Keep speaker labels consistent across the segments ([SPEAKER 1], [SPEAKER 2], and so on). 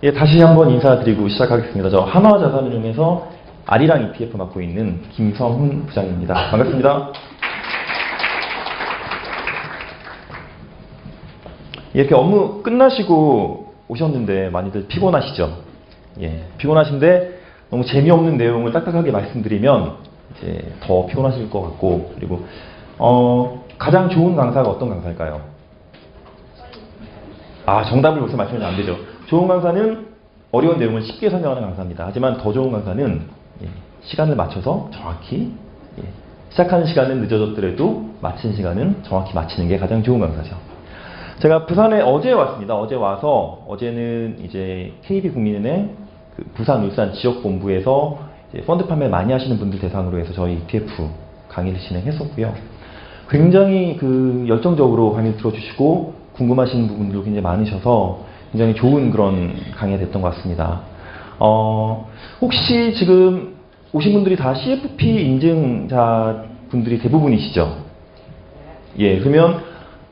[SPEAKER 1] 예, 다시 한번 인사드리고 시작하겠습니다. 저 한화자산운용에서 아리랑 ETF 맡고 있는 김성훈 부장입니다. 반갑습니다. 이렇게 업무 끝나시고 오셨는데 많이들 피곤하시죠? 예, 피곤하신데 너무 재미없는 내용을 딱딱하게 말씀드리면 이제 더 피곤하실 것 같고, 그리고 가장 좋은 강사가 어떤 강사일까요? 정답을 여기서 맞추면 안 되죠. 좋은 강사는 어려운 내용을 쉽게 설명하는 강사입니다. 하지만 더 좋은 강사는 시간을 맞춰서 정확히, 시작하는 시간은 늦어졌더라도 마치는 시간은 정확히 마치는 게 가장 좋은 강사죠. 제가 부산에 어제 왔습니다. 어제 와서, 어제는 이제 KB국민은행 그 부산, 울산 지역본부에서 이제 펀드 판매 많이 하시는 분들 대상으로 해서 저희 ETF 강의를 진행했었고요. 굉장히 열정적으로 강의 들어주시고 궁금하신 부분들도 굉장히 많으셔서 굉장히 좋은 그런 강의가 됐던 것 같습니다. 혹시 지금 오신 분들이 다 CFP 인증자 분들이 대부분이시죠? 예, 그러면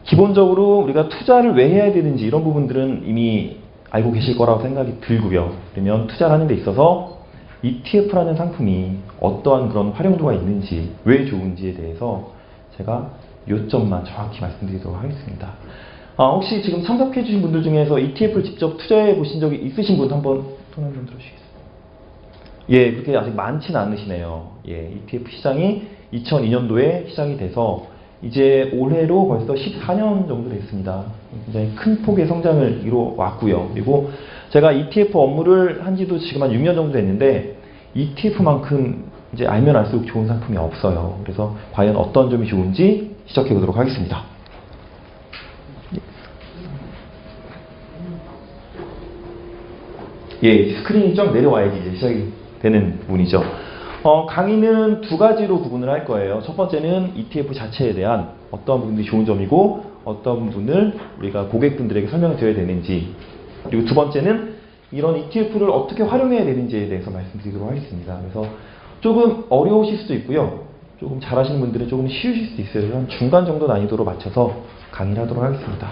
[SPEAKER 1] 기본적으로 우리가 투자를 왜 해야 되는지 이런 부분들은 이미 알고 계실 거라고 생각이 들고요. 그러면 투자를 하는 데 있어서 ETF라는 상품이 어떠한 그런 활용도가 있는지, 왜 좋은지에 대해서 제가 요점만 정확히 말씀드리도록 하겠습니다. 혹시 지금 참석해 주신 분들 중에서 ETF를 직접 투자해 보신 적이 있으신 분 한번 손 한번 들어주시겠어요? 예, 그렇게 아직 많지는 않으시네요. 예, ETF 시장이 2002년도에 시작이 돼서 이제 올해로 벌써 14년 정도 됐습니다. 굉장히 큰 폭의 성장을 이루어왔고요. 그리고 제가 ETF 업무를 한 지도 지금 한 6년 정도 됐는데 ETF만큼 이제 알면 알수록 좋은 상품이 없어요. 그래서 과연 어떤 점이 좋은지 시작해 보도록 하겠습니다. 예, 스크린이 쫙 내려와야지 이제 시작이 되는 부분이죠. 강의는 두 가지로 구분을 할 거예요. 첫 번째는 ETF 자체에 대한 어떤 부분이 좋은 점이고 어떤 부분을 우리가 고객분들에게 설명을 드려야 되는지, 그리고 두 번째는 이런 ETF를 어떻게 활용해야 되는지에 대해서 말씀드리도록 하겠습니다. 그래서 조금 어려우실 수도 있고요. 조금 잘하시는 분들은 조금 쉬우실 수도 있어요. 한 중간 정도 난이도로 맞춰서 강의를 하도록 하겠습니다.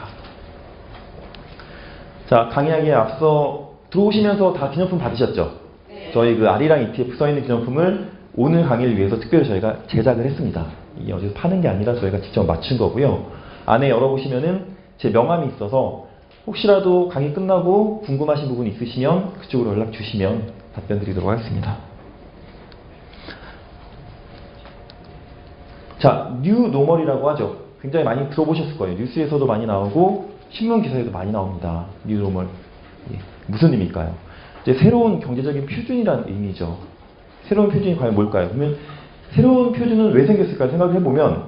[SPEAKER 1] 자, 강의하기에 앞서 들어오시면서 다 기념품 받으셨죠? 네. 저희 아리랑 ETF 써있는 기념품을 오늘 강의를 위해서 특별히 저희가 제작을 했습니다. 이게 어디서 파는 게 아니라 저희가 직접 맞춘 거고요. 안에 열어보시면은 제 명함이 있어서 혹시라도 강의 끝나고 궁금하신 부분이 있으시면 그쪽으로 연락 주시면 답변 드리도록 하겠습니다. 자, 뉴 노멀이라고 하죠. 굉장히 많이 들어보셨을 거예요. 뉴스에서도 많이 나오고 신문 기사에도 많이 나옵니다. 뉴 노멀. 예, 무슨 의미일까요? 이제 새로운 경제적인 표준이라는 의미죠. 새로운 표준이 과연 뭘까요? 그러면 새로운 표준은 왜 생겼을까 생각해보면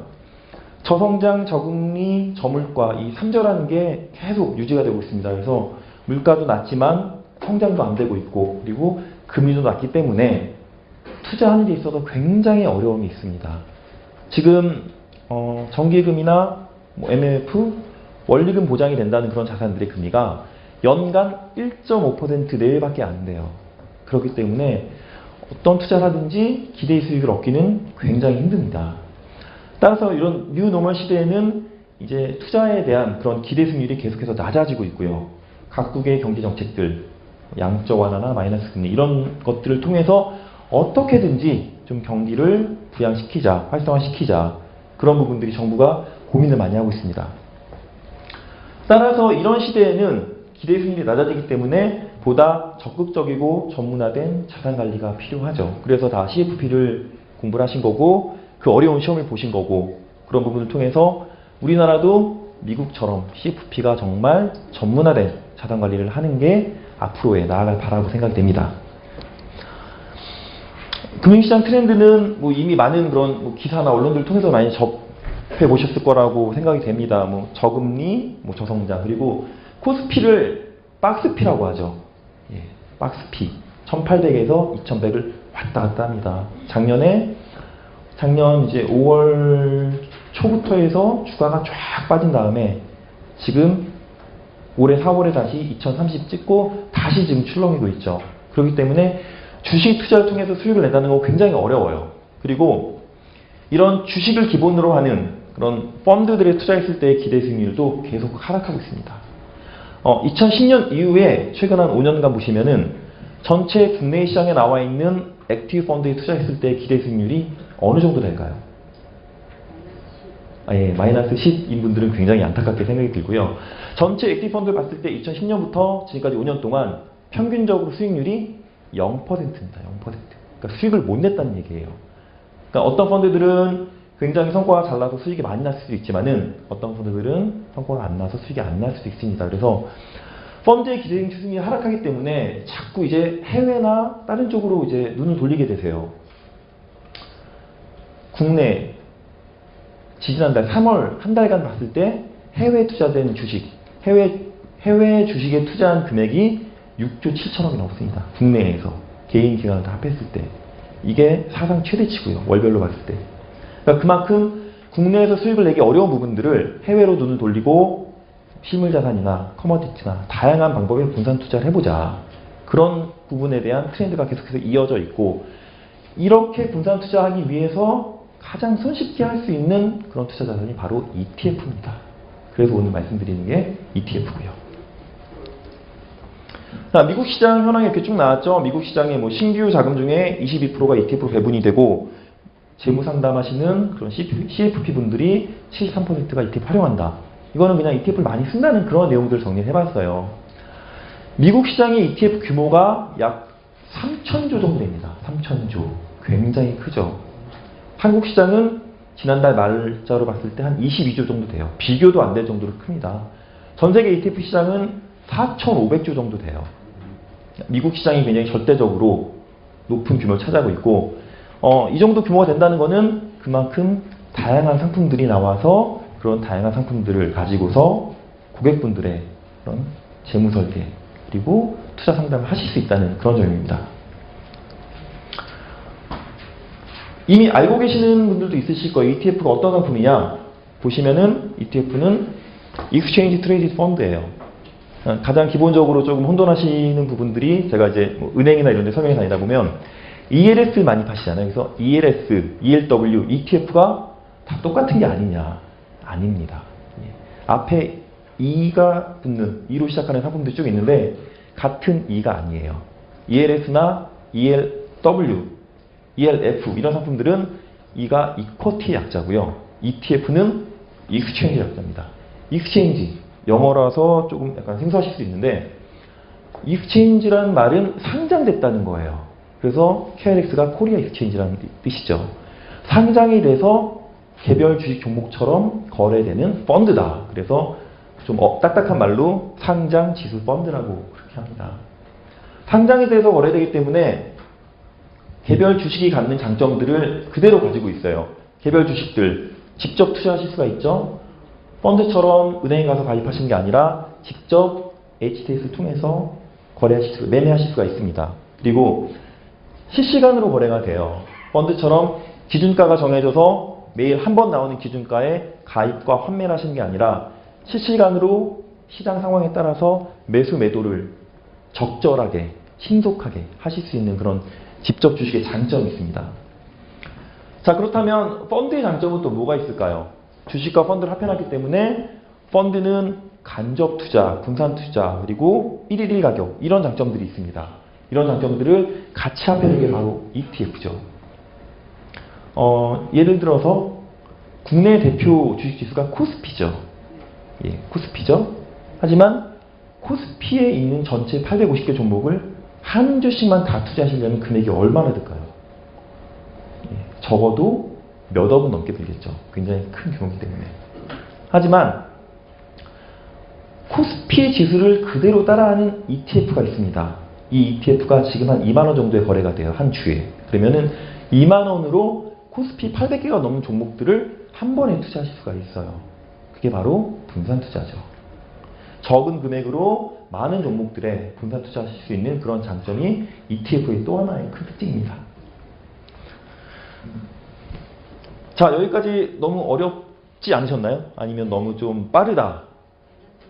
[SPEAKER 1] 저성장, 저금리, 저물가 이 3저라는 게 계속 유지가 되고 있습니다. 그래서 물가도 낮지만 성장도 안 되고 있고, 그리고 금리도 낮기 때문에 투자하는 데 있어서 굉장히 어려움이 있습니다. 지금 정기금이나 MMF, 원리금 보장이 된다는 그런 자산들의 금리가 연간 1.5% 내외밖에 안 돼요. 그렇기 때문에 어떤 투자를 하든지 기대 수익을 얻기는 굉장히 힘듭니다. 따라서 이런 뉴 노멀 시대에는 이제 투자에 대한 그런 기대 수익률이 계속해서 낮아지고 있고요. 각국의 경제 정책들, 양적 완화나 마이너스 금리 이런 것들을 통해서 어떻게든지 좀 경기를 부양시키자, 활성화시키자, 그런 부분들이 정부가 고민을 많이 하고 있습니다. 따라서 이런 시대에는 기대 수익률이 낮아지기 때문에 보다 적극적이고 전문화된 자산 관리가 필요하죠. 그래서 다 CFP를 공부를 하신 거고, 그 어려운 시험을 보신 거고, 그런 부분을 통해서 우리나라도 미국처럼 CFP가 정말 전문화된 자산 관리를 하는 게 앞으로의 나아갈 바라고 생각이 됩니다. 금융시장 트렌드는 이미 많은 그런 기사나 언론들을 통해서 많이 접해 보셨을 거라고 생각이 됩니다. 저금리, 저성장, 그리고 코스피를 박스피라고 하죠. 예, 박스피. 1800에서 2100을 왔다 갔다 합니다. 작년 이제 5월 초부터 해서 주가가 쫙 빠진 다음에 지금 올해 4월에 다시 2030 찍고 다시 지금 출렁이고 있죠. 그렇기 때문에 주식 투자를 통해서 수익을 낸다는 거 굉장히 어려워요. 그리고 이런 주식을 기본으로 하는 그런 펀드들에 투자했을 때의 기대 수익률도 계속 하락하고 있습니다. 2010년 이후에 최근 한 5년간 보시면은 전체 국내 시장에 나와 있는 액티브 펀드에 투자했을 때 기대 수익률이 어느 정도 될까요? 예, 마이너스 10인 분들은 굉장히 안타깝게 생각이 들고요. 전체 액티브 펀드를 봤을 때 2010년부터 지금까지 5년 동안 평균적으로 수익률이 0%입니다. 0%. 그러니까 수익을 못 냈다는 얘기예요. 그러니까 어떤 펀드들은 굉장히 성과가 잘 나서 수익이 많이 날 수도 있지만은 어떤 펀드들은 성과가 안 나서 수익이 안 날 수도 있습니다. 그래서 펀드의 기대금 수익률이 하락하기 때문에 자꾸 이제 해외나 다른 쪽으로 이제 눈을 돌리게 되세요. 국내 지지난달 3월 한 달간 봤을 때 해외 투자된 주식, 해외 주식에 투자한 금액이 6조 7천억이 넘습니다. 국내에서 개인 기관을 다 합했을 때 이게 사상 최대치고요. 월별로 봤을 때. 그러니까 그만큼 국내에서 수익을 내기 어려운 부분들을 해외로 눈을 돌리고 실물자산이나 커머디티나 다양한 방법의 분산 투자를 해보자. 그런 부분에 대한 트렌드가 계속해서 이어져 있고 이렇게 분산 투자하기 위해서 가장 손쉽게 할 수 있는 그런 투자 자산이 바로 ETF입니다. 그래서 오늘 말씀드리는 게 ETF고요. 자, 미국 시장 현황이 이렇게 쭉 나왔죠. 미국 시장의 뭐 신규 자금 중에 22%가 ETF로 배분이 되고 재무 상담하시는 그런 CFP 분들이 73%가 ETF 활용한다. 이거는 그냥 ETF를 많이 쓴다는 그런 내용들을 정리를 해봤어요. 미국 시장의 ETF 규모가 약 3,000조 정도 됩니다. 3,000조. 굉장히 크죠. 한국 시장은 지난달 말자로 봤을 때 한 22조 정도 돼요. 비교도 안 될 정도로 큽니다. 전 세계 ETF 시장은 4,500조 정도 돼요. 미국 시장이 굉장히 절대적으로 높은 규모를 차지하고 있고 이 정도 규모가 된다는 것은 그만큼 다양한 상품들이 나와서 그런 다양한 상품들을 가지고서 고객분들의 그런 재무 설계 그리고 투자 상담을 하실 수 있다는 그런 점입니다. 이미 알고 계시는 분들도 있으실 거예요. ETF가 어떤 상품이냐 보시면은 ETF는 Exchange Traded Fund예요. 가장 기본적으로 조금 혼돈하시는 부분들이 제가 이제 뭐 은행이나 이런 데 설명해 다니다 보면 ELS 많이 파시잖아요. 그래서 ELS, ELW, ETF가 다 똑같은 게 아니냐. 아닙니다. 앞에 E가 붙는, E로 시작하는 상품들이 쭉 있는데 같은 E가 아니에요. ELS나 ELW, ELF 이런 상품들은 E가 이쿼티의 약자고요. ETF는 Exchange 약자입니다. Exchange, 영어라서 조금 약간 생소하실 수 있는데 Exchange라는 말은 상장됐다는 거예요. 그래서 KLX가 코리아 익스체인지라는 뜻이죠. 상장이 돼서 개별 주식 종목처럼 거래되는 펀드다. 그래서 좀 딱딱한 말로 상장 지수 펀드라고 그렇게 합니다. 상장이 돼서 거래되기 때문에 개별 주식이 갖는 장점들을 그대로 가지고 있어요. 개별 주식들 직접 투자하실 수가 있죠. 펀드처럼 은행에 가서 가입하시는 게 아니라 직접 HTS를 통해서 매매하실 수가 있습니다. 그리고 실시간으로 거래가 돼요. 펀드처럼 기준가가 정해져서 매일 한 번 나오는 기준가에 가입과 환매를 하시는 게 아니라 실시간으로 시장 상황에 따라서 매수 매도를 적절하게 신속하게 하실 수 있는 그런 직접 주식의 장점이 있습니다. 자, 그렇다면 펀드의 장점은 또 뭐가 있을까요? 주식과 펀드를 합해놨기 때문에 펀드는 간접 투자, 분산 투자, 그리고 1일 1 가격 이런 장점들이 있습니다. 이런 장점들을 같이 합해놓은 게 바로 ETF죠. 예를 들어서 국내 대표 주식지수가 코스피죠. 예, 코스피죠. 하지만 코스피에 있는 전체 850개 종목을 한 주씩만 다 투자하시려면 금액이 얼마나 들까요? 예, 적어도 몇 억은 넘게 들겠죠. 굉장히 큰 규모이기 때문에. 하지만 코스피의 지수를 그대로 따라하는 ETF가 있습니다. 이 ETF가 지금 한 2만원 정도의 거래가 돼요. 한 주에. 그러면은 2만원으로 코스피 800개가 넘는 종목들을 한 번에 투자하실 수가 있어요. 그게 바로 분산 투자죠. 적은 금액으로 많은 종목들에 분산 투자하실 수 있는 그런 장점이 ETF의 또 하나의 큰 특징입니다. 자, 여기까지 너무 어렵지 않으셨나요? 아니면 너무 좀 빠르다?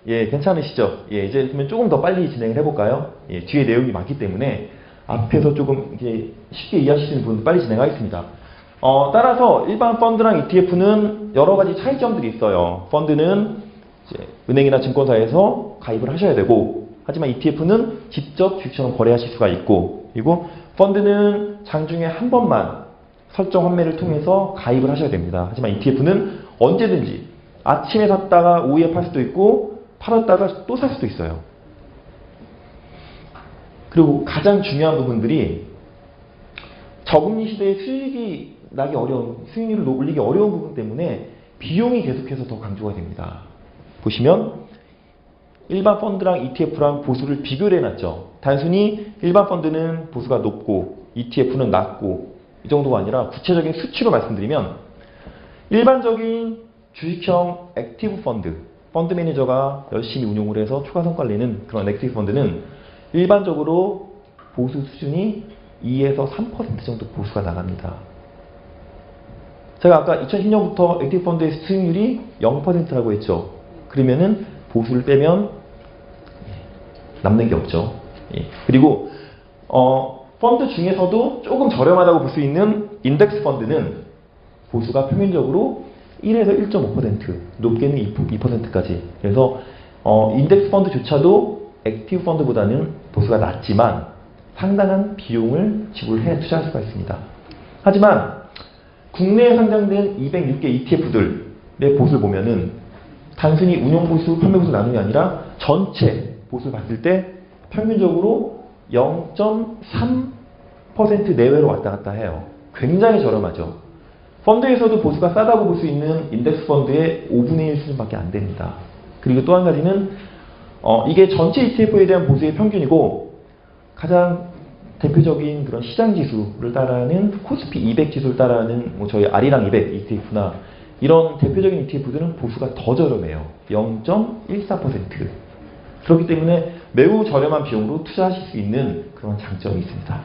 [SPEAKER 1] 예, 괜찮으시죠? 예, 이제 그러면 조금 더 빨리 진행을 해볼까요? 예, 뒤에 내용이 많기 때문에 앞에서 조금 이렇게 쉽게 이해하시는 부분 빨리 진행하겠습니다. 따라서 일반 펀드랑 ETF는 여러 가지 차이점들이 있어요. 펀드는 이제 은행이나 증권사에서 가입을 하셔야 되고, 하지만 ETF는 직접 주식처럼 거래하실 수가 있고, 그리고 펀드는 장중에 한 번만 설정 환매를 통해서 가입을 하셔야 됩니다. 하지만 ETF는 언제든지 아침에 샀다가 오후에 팔 수도 있고 팔았다가 또 살 수도 있어요. 그리고 가장 중요한 부분들이 저금리 시대에 수익이 나기 어려운, 수익률을 올리기 어려운 부분 때문에 비용이 계속해서 더 강조가 됩니다. 보시면 일반 펀드랑 ETF랑 보수를 비교를 해놨죠. 단순히 일반 펀드는 보수가 높고 ETF는 낮고 이 정도가 아니라 구체적인 수치로 말씀드리면, 일반적인 주식형 액티브 펀드 매니저가 열심히 운용을 해서 초과 성과를 내는 그런 액티브 펀드는 일반적으로 보수 수준이 2에서 3% 정도 보수가 나갑니다. 제가 아까 2010년부터 액티브 펀드의 수익률이 0%라고 했죠. 그러면은 보수를 빼면 남는 게 없죠. 그리고 펀드 중에서도 조금 저렴하다고 볼 수 있는 인덱스 펀드는 보수가 평균적으로 1에서 1.5%, 높게는 2%까지. 그래서 인덱스 펀드조차도 액티브 펀드보다는 보수가 낮지만 상당한 비용을 지불해 투자할 수가 있습니다. 하지만 국내에 상장된 206개 ETF들의 보수를 보면은 단순히 운용 보수, 판매 보수 나누는 게 아니라 전체 보수를 봤을 때 평균적으로 0.3% 내외로 왔다 갔다 해요. 굉장히 저렴하죠. 펀드에서도 보수가 싸다고 볼 수 있는 인덱스 펀드의 5분의 1 수준밖에 안 됩니다. 그리고 또 한 가지는 이게 전체 ETF에 대한 보수의 평균이고, 가장 대표적인 그런 시장 지수를 따라하는 코스피 200 지수를 따라하는 저희 아리랑 200 ETF나 이런 대표적인 ETF들은 보수가 더 저렴해요. 0.14%. 그렇기 때문에 매우 저렴한 비용으로 투자하실 수 있는 그런 장점이 있습니다.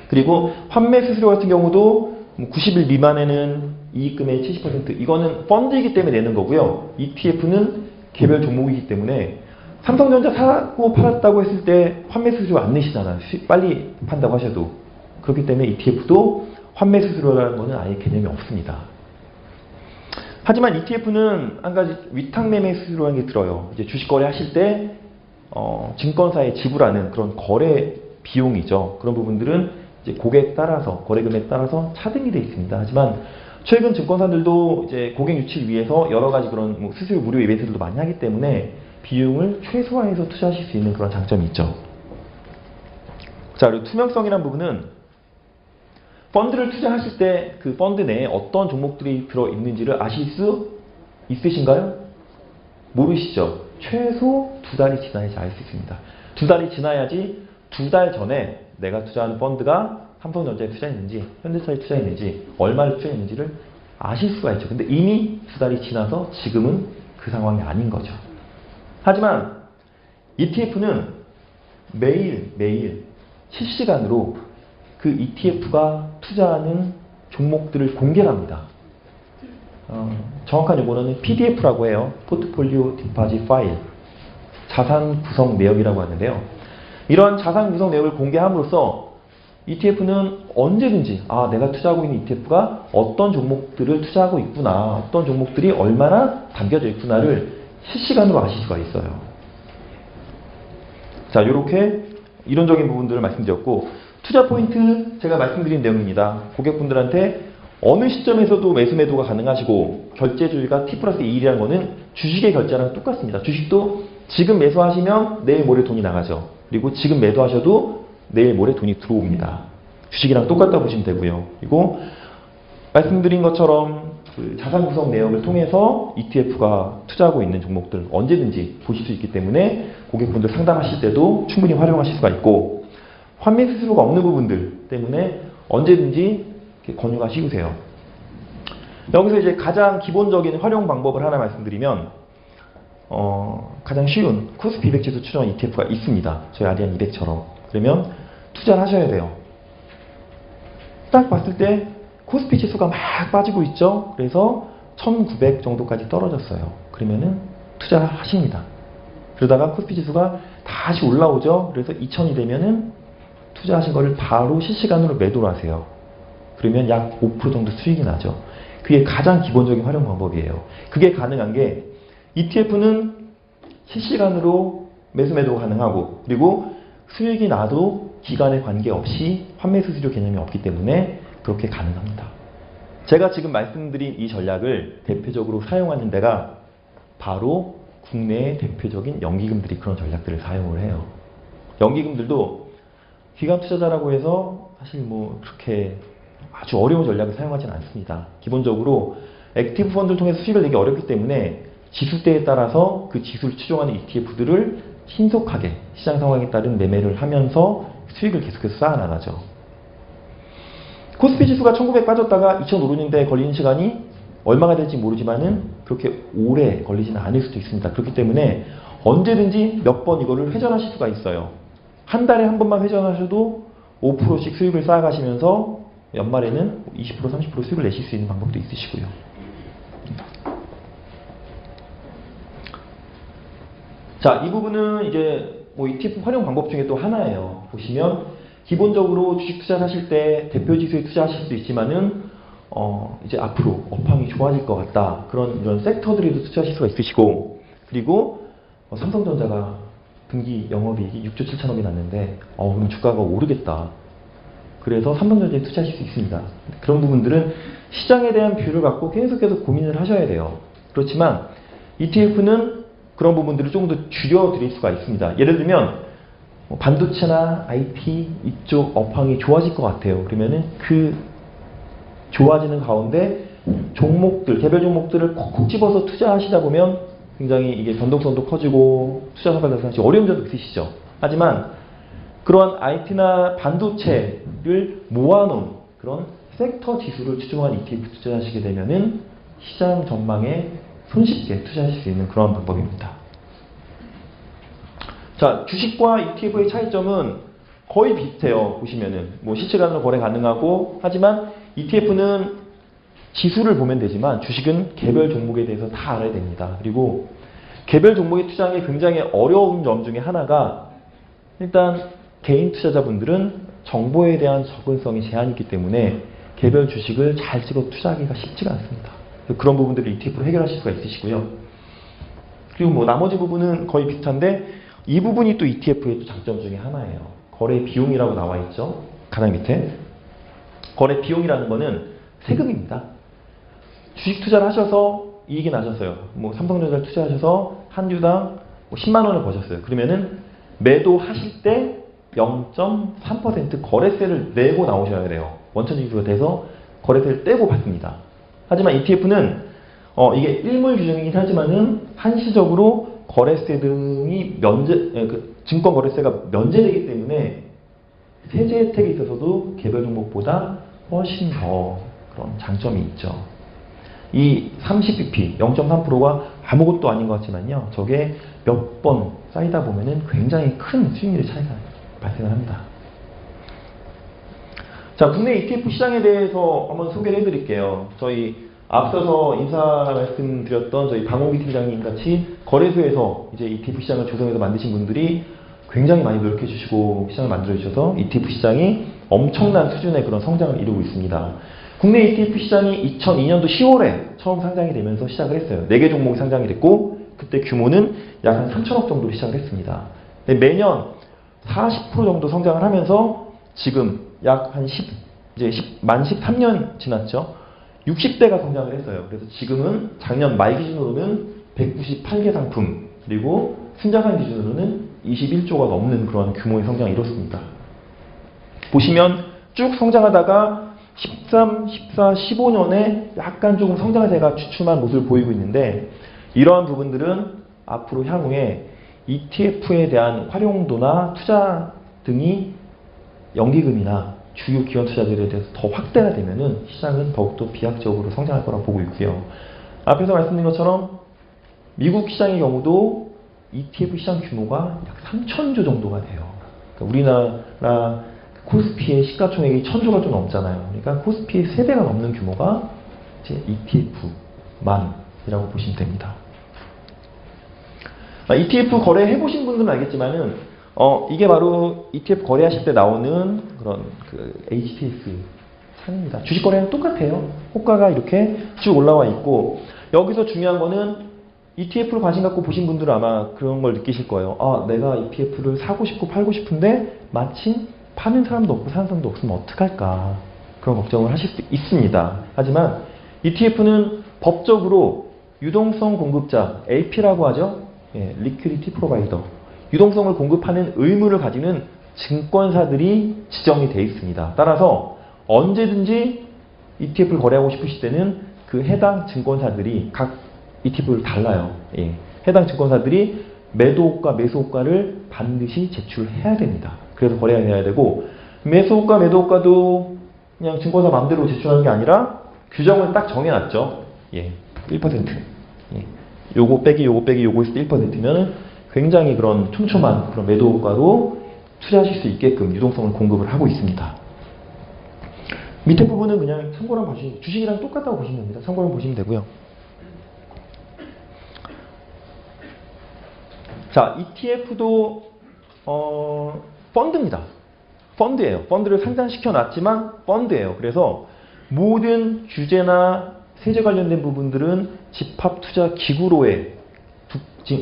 [SPEAKER 1] 그리고 환매 수수료 같은 경우도 90일 미만에는 이익금의 70%, 이거는 펀드이기 때문에 내는 거고요. ETF는 개별 종목이기 때문에 삼성전자 사고 팔았다고 했을 때 환매 수수료 안 내시잖아요. 빨리 판다고 하셔도. 그렇기 때문에 ETF도 환매 수수료라는 거는 아예 개념이 없습니다. 하지만 ETF는 한 가지 위탁 매매 수수료라는 게 들어요. 이제 주식 거래 하실 때 증권사에 지불하는 그런 거래 비용이죠. 그런 부분들은 이제 고객 따라서, 거래금에 따라서 차등이 되어 있습니다. 하지만 최근 증권사들도 이제 고객 유치를 위해서 여러 가지 그런 수수료 무료 이벤트들도 많이 하기 때문에 비용을 최소화해서 투자하실 수 있는 그런 장점이 있죠. 자, 그리고 투명성이라는 부분은 펀드를 투자하실 때 그 펀드 내에 어떤 종목들이 들어있는지를 아실 수 있으신가요? 모르시죠? 최소 2달이 지나야지 알 수 있습니다. 2달이 지나야지 2달 전에 내가 투자하는 펀드가 삼성전자에 투자했는지, 현대차에 투자했는지, 얼마를 투자했는지를 아실 수가 있죠. 근데 이미 2달이 지나서 지금은 그 상황이 아닌 거죠. 하지만 ETF는 매일 실시간으로 그 ETF가 투자하는 종목들을 공개합니다. 정확한 용어는 PDF라고 해요. 포트폴리오 디파짓 파일, 자산 구성 내역이라고 하는데요. 이런 자산 구성 내역을 공개함으로써 ETF는 언제든지 내가 투자하고 있는 ETF가 어떤 종목들을 투자하고 있구나, 어떤 종목들이 얼마나 담겨져 있구나를 실시간으로 아실 수가 있어요. 자, 이렇게 이론적인 부분들을 말씀드렸고, 투자 포인트 제가 말씀드린 내용입니다. 고객분들한테 어느 시점에서도 매수 매도가 가능하시고 결제주의가 T+1이라는 거는 주식의 결제랑 똑같습니다. 주식도 지금 매수하시면 내일 모레 돈이 나가죠. 그리고 지금 매도하셔도 내일 모레 돈이 들어옵니다. 주식이랑 똑같다 보시면 되고요. 그리고 말씀드린 것처럼 그 자산 구성 내역을 통해서 ETF가 투자하고 있는 종목들 언제든지 보실 수 있기 때문에 고객분들 상담하실 때도 충분히 활용하실 수가 있고, 환매 수수료가 없는 부분들 때문에 언제든지 권유가 쉬우세요. 여기서 이제 가장 기본적인 활용 방법을 하나 말씀드리면, 가장 쉬운 코스피 200 지수 추정 ETF가 있습니다. 저희 아리안 200처럼. 그러면 투자를 하셔야 돼요. 딱 봤을 때 코스피 지수가 막 빠지고 있죠. 그래서 1900 정도까지 떨어졌어요. 그러면은 투자를 하십니다. 그러다가 코스피 지수가 다시 올라오죠. 그래서 2000이 되면은 투자하신 거를 바로 실시간으로 매도를 하세요. 그러면 약 5% 정도 수익이 나죠. 그게 가장 기본적인 활용 방법이에요. 그게 가능한 게 ETF는 실시간으로 매수 매도 가능하고, 그리고 수익이 나도 기간에 관계없이 환매수 수수료 개념이 없기 때문에 그렇게 가능합니다. 제가 지금 말씀드린 이 전략을 대표적으로 사용하는 데가 바로 국내의 대표적인 연기금들이 그런 전략들을 사용을 해요. 연기금들도 기관 투자자라고 해서 사실 뭐 그렇게 아주 어려운 전략을 사용하지는 않습니다. 기본적으로 액티브 펀드를 통해서 수익을 내기 어렵기 때문에 지수대에 따라서 그 지수를 추종하는 ETF들을 신속하게 시장 상황에 따른 매매를 하면서 수익을 계속해서 쌓아나가죠. 코스피 지수가 1900 빠졌다가 2005년대에 걸리는 시간이 얼마가 될지 모르지만은 그렇게 오래 걸리지는 않을 수도 있습니다. 그렇기 때문에 언제든지 몇 번 이거를 회전하실 수가 있어요. 한 달에 한 번만 회전하셔도 5%씩 수익을 쌓아가시면서 연말에는 20%, 30% 수익을 내실 수 있는 방법도 있으시고요. 자, 이 부분은 이제 뭐 ETF 활용 방법 중에 또 하나예요. 보시면 기본적으로 주식 투자하실 때 대표 지수에 투자하실 수도 있지만은 이제 앞으로 업황이 좋아질 것 같다. 이런 섹터들에도 투자하실 수가 있으시고, 그리고 삼성전자가 분기 영업이익이 6조 7천억이 났는데 그럼 주가가 오르겠다. 그래서 삼성전자에 투자하실 수 있습니다. 그런 부분들은 시장에 대한 뷰를 갖고 계속해서 고민을 하셔야 돼요. 그렇지만 ETF는 그런 부분들을 조금 더 줄여드릴 수가 있습니다. 예를 들면 반도체나 IT 이쪽 업황이 좋아질 것 같아요. 그러면은 그 좋아지는 가운데 종목들, 개별 종목들을 콕콕 집어서 투자하시다 보면 굉장히 이게 변동성도 커지고 투자 성과가 사실 어려운 점도 있으시죠. 하지만 그러한 IT나 반도체를 모아놓은 그런 섹터 지수를 추종한 ETF 투자하시게 되면은 시장 전망에 손쉽게 투자하실 수 있는 그런 방법입니다. 자, 주식과 ETF의 차이점은 거의 비슷해요. 보시면은 뭐 실시간으로 거래 가능하고, 하지만 ETF는 지수를 보면 되지만 주식은 개별 종목에 대해서 다 알아야 됩니다. 그리고 개별 종목에 투자하기 굉장히 어려운 점 중에 하나가, 일단 개인 투자자분들은 정보에 대한 접근성이 제한이 있기 때문에 개별 주식을 잘 찍어 투자하기가 쉽지가 않습니다. 그런 부분들을 ETF로 해결하실 수가 있으시고요. 그리고 뭐 나머지 부분은 거의 비슷한데, 이 부분이 또 ETF의 또 장점 중에 하나예요. 거래 비용이라고 나와 있죠. 가장 밑에. 거래 비용이라는 거는 세금입니다. 주식 투자를 하셔서 이익이 나셨어요. 뭐 삼성전자를 투자하셔서 한 주당 10만 원을 버셨어요. 그러면은 매도하실 때 0.3% 거래세를 내고 나오셔야 돼요. 원천징수가 돼서 거래세를 떼고 받습니다. 하지만 ETF는 이게 일몰 규정이긴 하지만은 한시적으로 거래세 등이 증권 거래세가 면제되기 때문에 세제 혜택에 있어서도 개별 종목보다 훨씬 더 그런 장점이 있죠. 이 30bp, 0.3%가 아무것도 아닌 것 같지만요. 저게 몇 번 쌓이다 보면은 굉장히 큰 수익률의 차이가 발생을 합니다. 자, 국내 ETF 시장에 대해서 한번 소개를 해드릴게요. 저희 앞서서 인사 말씀드렸던 저희 방호기 팀장님 같이 거래소에서 이제 ETF 시장을 조성해서 만드신 분들이 굉장히 많이 노력해 주시고 시장을 만들어 주셔서 ETF 시장이 엄청난 수준의 그런 성장을 이루고 있습니다. 국내 ETF 시장이 2002년도 10월에 처음 상장이 되면서 시작을 했어요. 4개 종목이 상장이 됐고, 그때 규모는 약 한 3천억 정도로 시작을 했습니다. 매년 40% 정도 성장을 하면서 지금 약 한 만 13년 지났죠. 60대가 성장을 했어요. 그래서 지금은 작년 말 기준으로는 198개 상품, 그리고 순자산 기준으로는 21조가 넘는 그런 규모의 성장을 이뤘습니다. 보시면 쭉 성장하다가 13, 14, 15년에 약간 조금 성장세가 주춤한 모습을 보이고 있는데, 이러한 부분들은 앞으로 향후에 ETF에 대한 활용도나 투자 등이 연기금이나 주요 기관 투자들에 대해서 더 확대가 되면은 시장은 더욱더 비약적으로 성장할 거라고 보고 있고요. 앞에서 말씀드린 것처럼 미국 시장의 경우도 ETF 시장 규모가 약 3천조 정도가 돼요. 그러니까 우리나라 코스피의 시가총액이 1000조가 좀 넘잖아요. 그러니까 코스피의 3배가 넘는 규모가 이제 ETF만이라고 보시면 됩니다. ETF 거래해보신 분들은 알겠지만은 이게 바로 ETF 거래하실 때 나오는 그런 HTS 상입니다. 주식 거래는 똑같아요. 호가가 이렇게 쭉 올라와 있고, 여기서 중요한 거는 ETF를 관심 갖고 보신 분들은 아마 그런 걸 느끼실 거예요. 아, 내가 ETF를 사고 싶고 팔고 싶은데 마침 파는 사람도 없고 사는 사람도 없으면 어떡할까. 그런 걱정을 하실 수 있습니다. 하지만 ETF는 법적으로 유동성 공급자, LP라고 하죠. 예, Liquidity Provider. 유동성을 공급하는 의무를 가지는 증권사들이 지정이 되어 있습니다. 따라서 언제든지 ETF를 거래하고 싶으실 때는 그 해당 증권사들이 각 ETF를 달라요. 예. 해당 증권사들이 매도호가, 매수호가를 반드시 제출해야 됩니다. 그래서 거래가 돼야 되고, 매수호가, 매도호가도 그냥 증권사 마음대로 제출하는 게 아니라 규정을 딱 정해놨죠. 예. 1%. 예. 요거 빼기 요거 있을 때 1%면 굉장히 그런 촘촘한 그런 매도호가로 투자하실 수 있게끔 유동성을 공급을 하고 있습니다. 밑에 부분은 그냥 참고로 보시면, 주식이랑 똑같다고 보시면 됩니다. 참고로 보시면 되고요. 자, ETF도 펀드입니다. 펀드예요. 펀드를 상장시켜 놨지만 펀드예요. 그래서 모든 규제나 세제 관련된 부분들은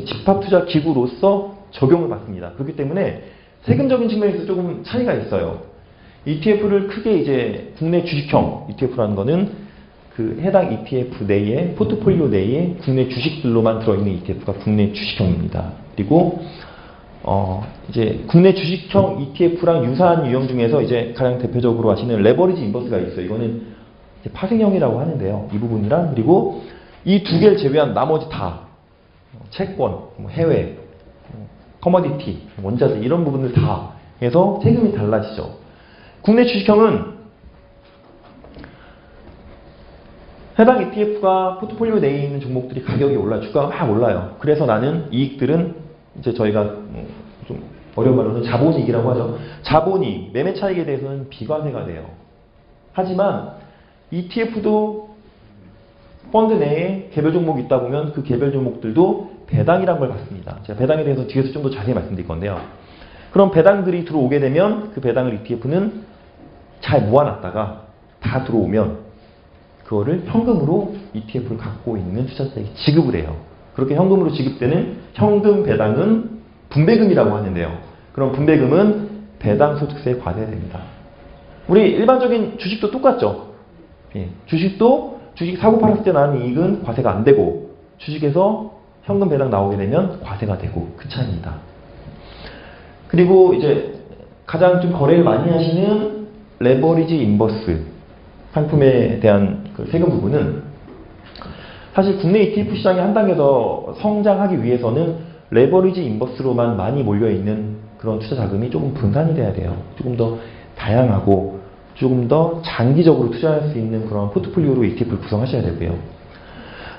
[SPEAKER 1] 집합투자기구로서 적용을 받습니다. 그렇기 때문에 세금적인 측면에서 조금 차이가 있어요. ETF를 크게 이제 국내 주식형 ETF라는 거는 그 해당 ETF 내에, 포트폴리오 내에 국내 주식들로만 들어있는 ETF가 국내 주식형입니다. 그리고 이제 국내 주식형 ETF랑 유사한 유형 중에서 이제 가장 대표적으로 하시는 레버리지 인버스가 있어요. 이거는 이제 파생형이라고 하는데요. 이 부분이랑, 그리고 이 두 개를 제외한 나머지 다 채권, 해외, 커머디티, 원자재 이런 부분들 다 해서 세금이 달라지죠. 국내 주식형은 해당 ETF가 포트폴리오 내에 있는 종목들이 가격이 주가가 막 올라요. 그래서 나는 이익들은 이제 저희가 좀 어려운 말로는 자본이익이라고 하죠. 자본이익, 매매 차익에 대해서는 비과세가 돼요. 하지만 ETF도 펀드 내에 개별 종목이 있다 보면 그 개별 종목들도 배당이란 걸 받습니다. 제가 배당에 대해서 뒤에서 좀 더 자세히 말씀드릴 건데요. 그럼 배당들이 들어오게 되면 그 배당을 ETF는 잘 모아놨다가 다 들어오면 그거를 현금으로 ETF를 갖고 있는 투자자에게 지급을 해요. 그렇게 현금으로 지급되는 현금 배당은 분배금이라고 하는데요. 그럼 분배금은 배당소득세에 과세됩니다. 우리 일반적인 주식도 똑같죠. 예, 주식도 주식 사고 팔았을 때 나는 이익은 과세가 안 되고 주식에서 현금 배당 나오게 되면 과세가 되고 그 차이입니다. 그리고 이제 가장 좀 거래를 많이 하시는 레버리지 인버스 상품에 대한 그 세금 부분은 사실 국내 ETF 시장이 한 단계 더 성장하기 위해서는 레버리지 인버스로만 많이 몰려있는 그런 투자 자금이 조금 분산이 돼야 돼요. 조금 더 다양하고 조금 더 장기적으로 투자할 수 있는 그런 포트폴리오로 ETF를 구성하셔야 되고요.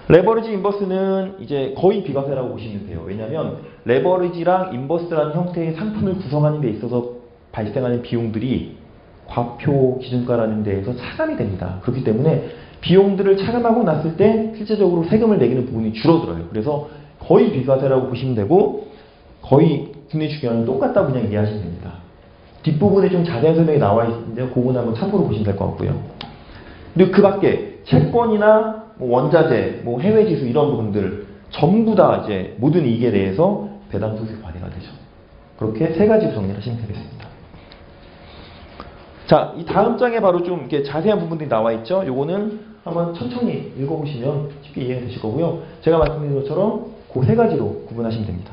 [SPEAKER 1] 레버리지 인버스는 이제 거의 비과세라고 보시면 돼요. 왜냐하면 레버리지랑 인버스라는 형태의 상품을 구성하는 데 있어서 발생하는 비용들이 과표 기준가라는 데에서 차감이 됩니다. 그렇기 때문에 비용들을 차감하고 났을 때 실제적으로 세금을 내기는 부분이 줄어들어요. 그래서 거의 비과세라고 보시면 되고 거의 국내 주식이랑 똑같다고 그냥 이해하시면 됩니다. 뒷부분에 좀 자세한 설명이 나와 있는데요. 그거는 한번 참고로 보시면 될 것 같고요. 그리고 그 밖에 채권이나 원자재, 해외 지수 이런 부분들 전부 다 이제 모든 이익에 대해서 배당소득세 과세가 되죠. 그렇게 세 가지로 정리를 하시면 되겠습니다. 자, 이 다음 장에 바로 좀 이렇게 자세한 부분들이 나와 있죠. 요거는 한번 천천히 읽어보시면 쉽게 이해가 되실 거고요. 제가 말씀드린 것처럼 그 세 가지로 구분하시면 됩니다.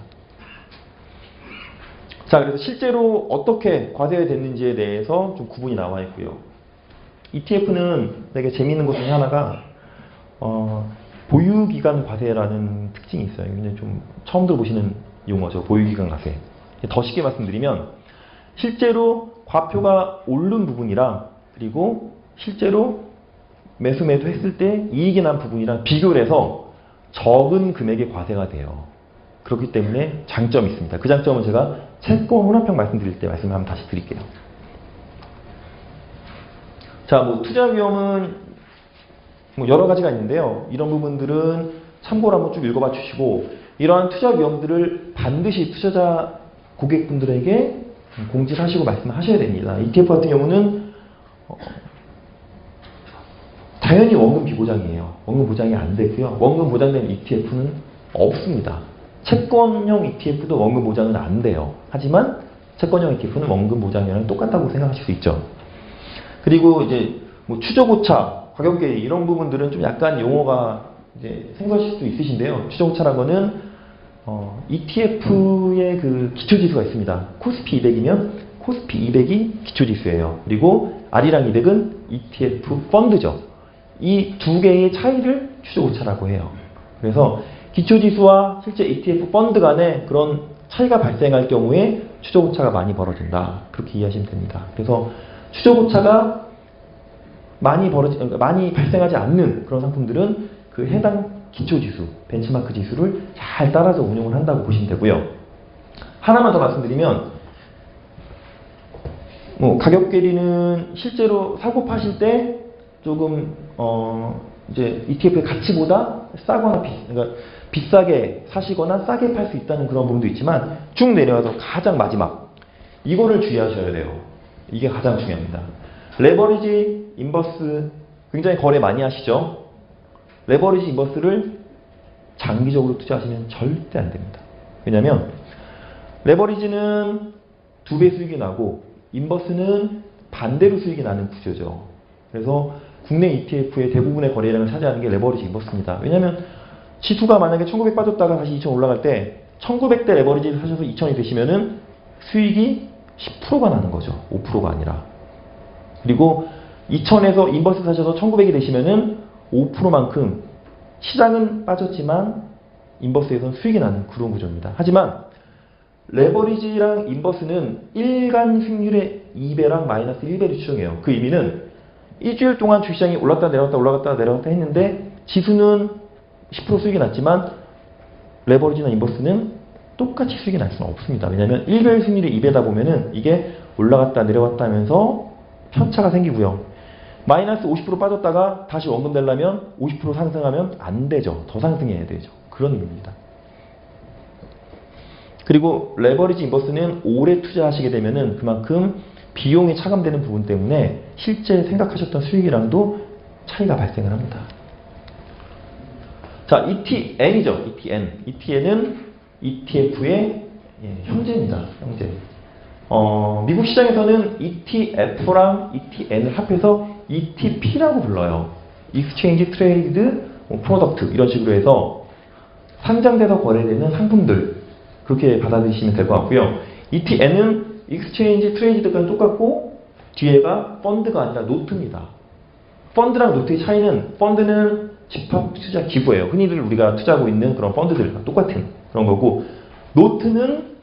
[SPEAKER 1] 자, 그래서 실제로 어떻게 과세가 됐는지에 대해서 좀 구분이 나와 있고요. ETF는 되게 재미있는 것 중에 하나가 보유기간 과세라는 특징이 있어요. 이게 좀 처음 들어보시는 용어죠. 보유기간 과세. 더 쉽게 말씀드리면 실제로 과표가 오른 부분이랑 그리고 실제로 매수 했을 때 이익이 난 부분이랑 비교를 해서 적은 금액의 과세가 돼요. 그렇기 때문에 장점이 있습니다. 그 장점은 제가 채권 혼합형 말씀드릴 때 말씀을 한번 다시 드릴게요. 자, 투자 위험은 여러 가지가 있는데요. 이런 부분들은 참고로 한번 쭉 읽어봐 주시고 이러한 투자 위험들을 반드시 투자자 고객분들에게 공지를 하시고 말씀하셔야 됩니다. ETF 같은 경우는 당연히 원금 비보장이에요. 원금 보장이 안 되고요. 원금 보장된 ETF는 없습니다. 채권형 ETF도 원금 보장은 안 돼요. 하지만 채권형 ETF는 원금 보장이랑 똑같다고 생각하실 수 있죠. 그리고 이제 뭐 추적오차, 가격계리 이런 부분들은 좀 약간 용어가 이제 생소하실 수도 있으신데요. 추적오차라는 거는 ETF의 그 기초지수가 있습니다. 코스피 200이면 코스피 200이 기초지수예요. 그리고 R이랑 200은 ETF 펀드죠. 이 두 개의 차이를 추적오차라고 해요. 그래서 기초지수와 실제 ETF 펀드 간에 그런 차이가 발생할 경우에 추적오차가 많이 벌어진다. 그렇게 이해하시면 됩니다. 그래서 추적오차가 많이 발생하지 않는 그런 상품들은 그 해당 기초지수, 벤치마크 지수를 잘 따라서 운용을 한다고 보시면 되고요. 하나만 더 말씀드리면, 뭐 가격계리는 실제로 사고 파실 때 조금 이제 ETF의 가치보다 싸거나 그러니까 비싸게 사시거나 싸게 팔 수 있다는 그런 부분도 있지만 쭉 내려와서 가장 마지막 이거를 주의하셔야 돼요. 이게 가장 중요합니다. 레버리지 인버스 굉장히 거래 많이 하시죠? 레버리지 인버스를 장기적으로 투자하시면 절대 안 됩니다. 왜냐하면 레버리지는 2배 수익이 나고 인버스는 반대로 수익이 나는 구조죠. 그래서 국내 ETF의 대부분의 거래량을 차지하는 게 레버리지 인버스입니다. 왜냐하면 지수가 만약에 1900 빠졌다가 다시 2000 올라갈 때 1900대 레버리지를 사셔서 2000이 되시면은 수익이 10%가 나는 거죠. 5%가 아니라. 그리고 2000에서 인버스 사셔서 1900이 되시면은 5%만큼 시장은 빠졌지만 인버스에서는 수익이 나는 그런 구조입니다. 하지만 레버리지랑 인버스는 일간 수익률의 2배랑 마이너스 1배를 추정해요. 그 의미는 일주일 동안 주시장이 올랐다 내려갔다 올라갔다 내려갔다 했는데 지수는 10% 수익이 났지만 레버리지나 인버스는 똑같이 수익이 날 수는 없습니다. 왜냐하면 일별 수익률이 2배다 보면은 이게 올라갔다 내려갔다 하면서 편차가 생기고요. 마이너스 50% 빠졌다가 다시 원금 되려면 50% 상승하면 안 되죠. 더 상승해야 되죠. 그런 의미입니다. 그리고 레버리지 인버스는 오래 투자하시게 되면은 그만큼 비용이 차감되는 부분 때문에 실제 생각하셨던 수익이랑도 차이가 발생을 합니다. 자, ETN이죠. ETN. ETN은 ETF의 형제입니다. 형제. 미국 시장에서는 ETF랑 ETN을 합해서 ETP라고 불러요. Exchange Traded Product 이런 식으로 해서 상장돼서 거래되는 상품들 그렇게 받아들이시면 될 것 같고요. ETN은 Exchange Traded가 똑같고 뒤에가 펀드가 아니라 노트입니다. 펀드랑 노트의 차이는 펀드는 집합 투자 기부예요. 흔히들 우리가 투자하고 있는 그런 펀드들과 똑같은 그런 거고 노트는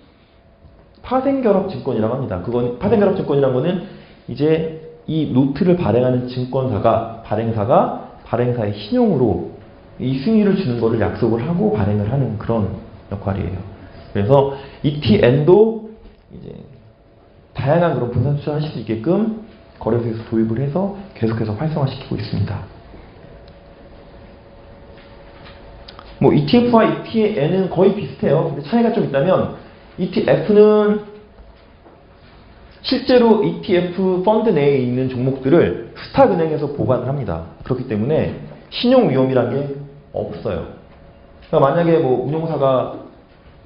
[SPEAKER 1] 파생결합 증권이라고 합니다. 그건 파생결합 증권이라는 거는 이제 이 노트를 발행하는 증권사가 발행사의 신용으로 이 수익률을 주는 것을 약속을 하고 발행을 하는 그런 역할이에요. 그래서 ETN도 이제 다양한 그런 분산 투자를 하실 수 있게끔 거래소에서 도입을 해서 계속해서 활성화시키고 있습니다. 뭐 ETF와 ETN은 거의 비슷해요. 근데 차이가 좀 있다면 ETF는 실제로 ETF 펀드 내에 있는 종목들을 스탁은행에서 보관을 합니다. 그렇기 때문에 신용 위험이란 게 없어요. 그러니까 만약에 뭐 운용사가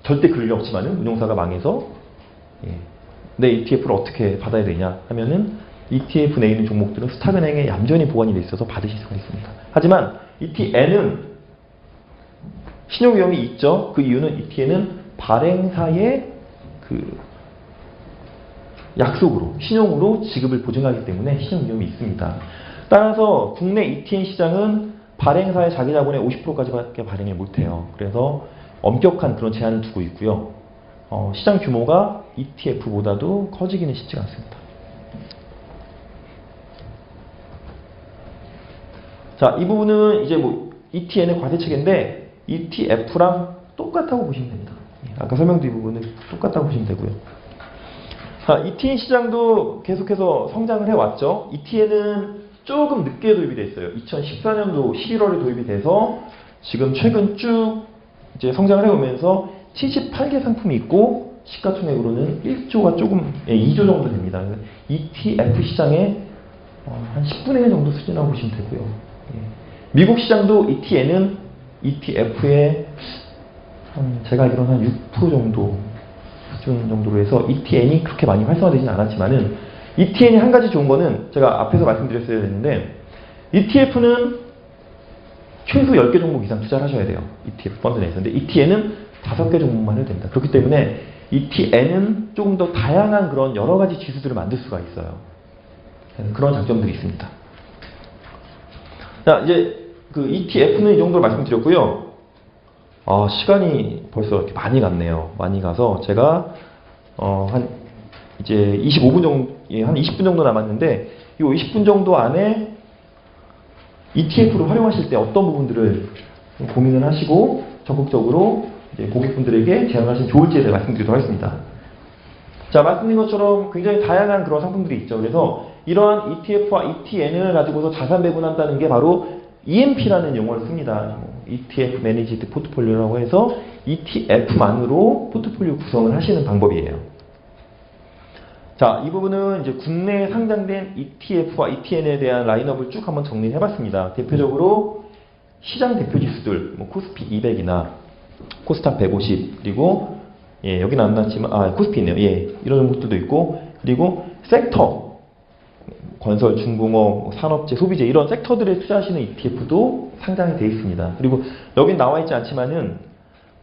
[SPEAKER 1] 절대 그럴 리 없지만은 운용사가 망해서 내 ETF를 어떻게 받아야 되냐 하면은 ETF 내에 있는 종목들은 스탁은행에 얌전히 보관이 돼 있어서 받으실 수가 있습니다. 하지만 ETN은 신용 위험이 있죠. 그 이유는 ETN은 발행사의 그 약속으로 신용으로 지급을 보증하기 때문에 신용 위험이 있습니다. 따라서 국내 ETN 시장은 발행사의 자기 자본의 50%까지밖에 발행을 못해요. 그래서 엄격한 그런 제한을 두고 있고요. 시장 규모가 ETF보다도 커지기는 쉽지가 않습니다. 자, 이 부분은 이제 뭐 ETN의 과세체계인데 ETF랑 똑같다고 보시면 됩니다. 아까 설명드린 부분은 똑같다고 보시면 되고요. 자, ETN 시장도 계속해서 성장을 해왔죠. ETN은 조금 늦게 도입이 됐어요. 2014년도 11월에 도입이 돼서 지금 최근 쭉 이제 성장을 해오면서 78개 상품이 있고 시가총액으로는 1조가 조금 2조 정도 됩니다. ETF 시장의 한 10분의 1 정도 수준이라고 보시면 되고요. 미국 시장도 ETN은 ETF의 제가 알기로는 한 6% 정도 수준 정도로 해서 ETN이 그렇게 많이 활성화되지는 않았지만은 ETN이 한 가지 좋은 거는 제가 앞에서 말씀드렸어야 했는데 ETF는 최소 10개 종목 이상 투자를 하셔야 돼요. ETF 펀드 내에서. 근데 ETN은 5개 종목만 해도 됩니다. 그렇기 때문에 ETN은 조금 더 다양한 그런 여러 가지 지수들을 만들 수가 있어요. 그런 장점들이 있습니다. 자, 이제 그 ETF는 이 정도로 말씀드렸고요. 시간이 벌써 이렇게 많이 갔네요. 많이 가서 제가 한 이제 25분 정도, 한 20분 정도 남았는데 이 20분 정도 안에 ETF로 활용하실 때 어떤 부분들을 고민을 하시고 적극적으로 이제 고객분들에게 제안하시면 좋을지에 대해 말씀드리도록 하겠습니다. 자, 말씀드린 것처럼 굉장히 다양한 그런 상품들이 있죠. 그래서 이러한 ETF와 ETN을 가지고서 자산 배분한다는 게 바로 EMP라는 용어를 씁니다. ETF Managed Portfolio라고 해서 ETF만으로 포트폴리오 구성을 하시는 방법이에요. 자, 이 부분은 이제 국내에 상장된 ETF와 ETN에 대한 라인업을 쭉 한번 정리해 봤습니다. 대표적으로 시장 대표 지수들, 코스피 200이나 코스닥 150, 그리고 여기는 안 나왔지만 코스피 있네요. 이런 것들도 있고, 그리고 섹터, 건설, 중공업, 산업재, 소비재 이런 섹터들에 투자하시는 ETF도 상장이 되어 있습니다. 그리고 여긴 나와 있지 않지만은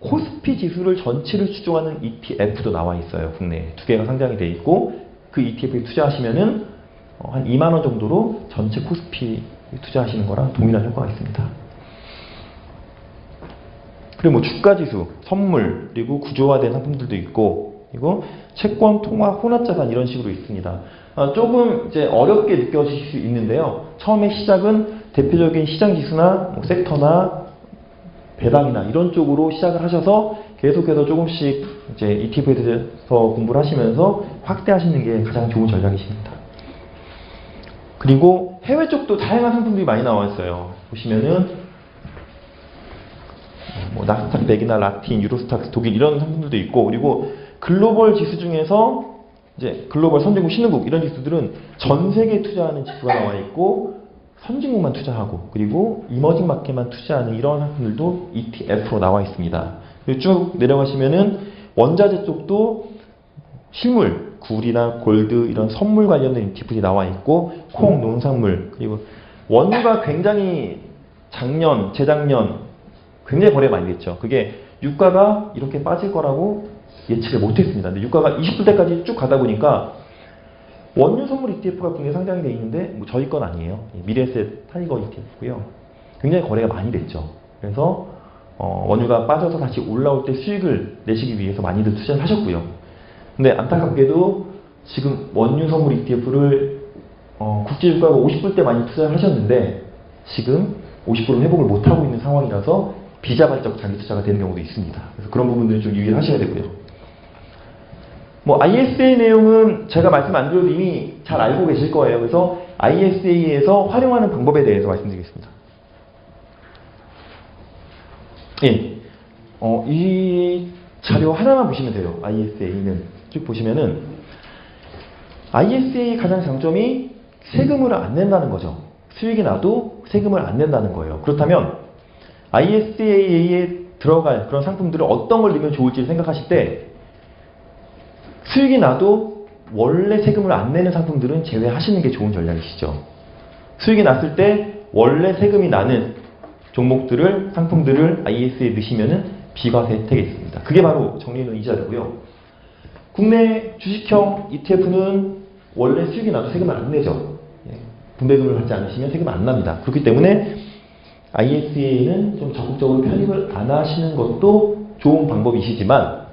[SPEAKER 1] 코스피 지수를 전체를 추종하는 ETF도 나와 있어요. 국내에 2개가 상장이 되어 있고 그 ETF에 투자하시면은 한 2만 원 정도로 전체 코스피 투자하시는 거랑 동일한 효과가 있습니다. 그리고 주가 지수, 선물, 그리고 구조화된 상품들도 있고, 그리고 채권, 통화, 혼합자산 이런 식으로 있습니다. 조금 이제 어렵게 느껴질 수 있는데요. 처음에 시작은 대표적인 시장 지수나 섹터나 배당이나 이런 쪽으로 시작을 하셔서 계속해서 조금씩 이제 ETF에 대해서 공부를 하시면서 확대하시는 게 가장 좋은 전략이십니다. 그리고 해외 쪽도 다양한 상품들이 많이 나와 있어요. 보시면은 나스닥 100이나 라틴, 유로스탁스, 독일 이런 상품들도 있고, 그리고 글로벌 지수 중에서 이제 글로벌 선진국, 신흥국 이런 지수들은 전 세계에 투자하는 지수가 나와 있고 선진국만 투자하고 그리고 이머징 마켓만 투자하는 이런 상품들도 ETF로 나와 있습니다. 그리고 쭉 내려가시면은 원자재 쪽도 실물, 굴이나 골드 이런 선물 관련된 ETF들이 나와 있고 콩, 농산물, 그리고 원유가 굉장히 작년, 재작년 굉장히 거래가 많이 됐죠. 그게 유가가 이렇게 빠질 거라고 예측을 못했습니다. 근데 유가가 20불대까지 쭉 가다 보니까 원유 선물 ETF가 국내에 상장이 되어 있는데 저희 건 아니에요. 미래에셋 타이거 ETF고요. 굉장히 거래가 많이 됐죠. 그래서 원유가 빠져서 다시 올라올 때 수익을 내시기 위해서 많이들 투자를 하셨고요. 근데 안타깝게도 지금 원유 선물 ETF를 국제유가가 50불대 많이 투자를 하셨는데 지금 50% 회복을 못하고 있는 상황이라서 비자발적 장기 투자가 되는 경우도 있습니다. 그래서 그런 부분들을 좀 유의를 하셔야 되고요. ISA 내용은 제가 말씀 안 드려도 이미 잘 알고 계실 거예요. 그래서 ISA에서 활용하는 방법에 대해서 말씀드리겠습니다. 이 자료 하나만 보시면 돼요. ISA는 쭉 보시면은 ISA의 가장 장점이 세금을 안 낸다는 거죠. 수익이 나도 세금을 안 낸다는 거예요. 그렇다면 ISA에 들어갈 그런 상품들을 어떤 걸 넣으면 좋을지 생각하실 때 수익이 나도 원래 세금을 안 내는 상품들은 제외하시는 게 좋은 전략이시죠. 수익이 났을 때 원래 세금이 나는 종목들을, 상품들을 ISA에 넣으시면은 비과세 혜택이 있습니다. 그게 바로 정리해놓은 이 자료고요. 국내 주식형 ETF는 원래 수익이 나도 세금을 안 내죠. 분배금을 받지 않으시면 세금을 안 납니다. 그렇기 때문에 ISA는 좀 적극적으로 편입을 안 하시는 것도 좋은 방법이시지만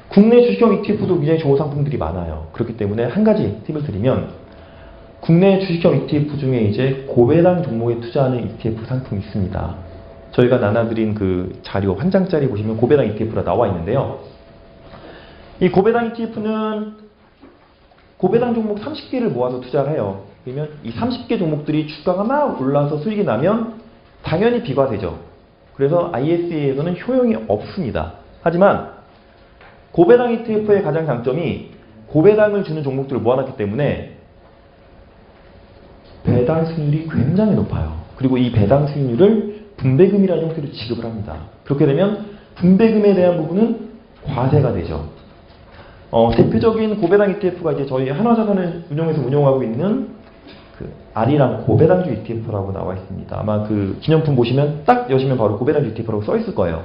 [SPEAKER 1] 국내 주식형 ETF도 굉장히 좋은 상품들이 많아요. 그렇기 때문에 한 가지 팁을 드리면 국내 주식형 ETF 중에 이제 고배당 종목에 투자하는 ETF 상품이 있습니다. 저희가 나눠드린 그 자료 한 장짜리 보시면 고배당 ETF가 나와 있는데요. 이 고배당 ETF는 고배당 종목 30개를 모아서 투자를 해요. 그러면 이 30개 종목들이 주가가 막 올라서 수익이 나면 당연히 비과세죠. 그래서 ISA에서는 효용이 없습니다. 하지만 고배당 ETF의 가장 장점이 고배당을 주는 종목들을 모아놨기 때문에 배당 수익률이 굉장히 높아요. 그리고 이 배당 수익률을 분배금이라는 형태로 지급을 합니다. 그렇게 되면 분배금에 대한 부분은 과세가 되죠. 대표적인 고배당 ETF가 이제 저희 한화자산을 운용하고 있는 그 아리랑 고배당주 ETF라고 나와 있습니다. 아마 그 기념품 보시면 딱 여시면 바로 고배당주 ETF라고 써 있을 거예요.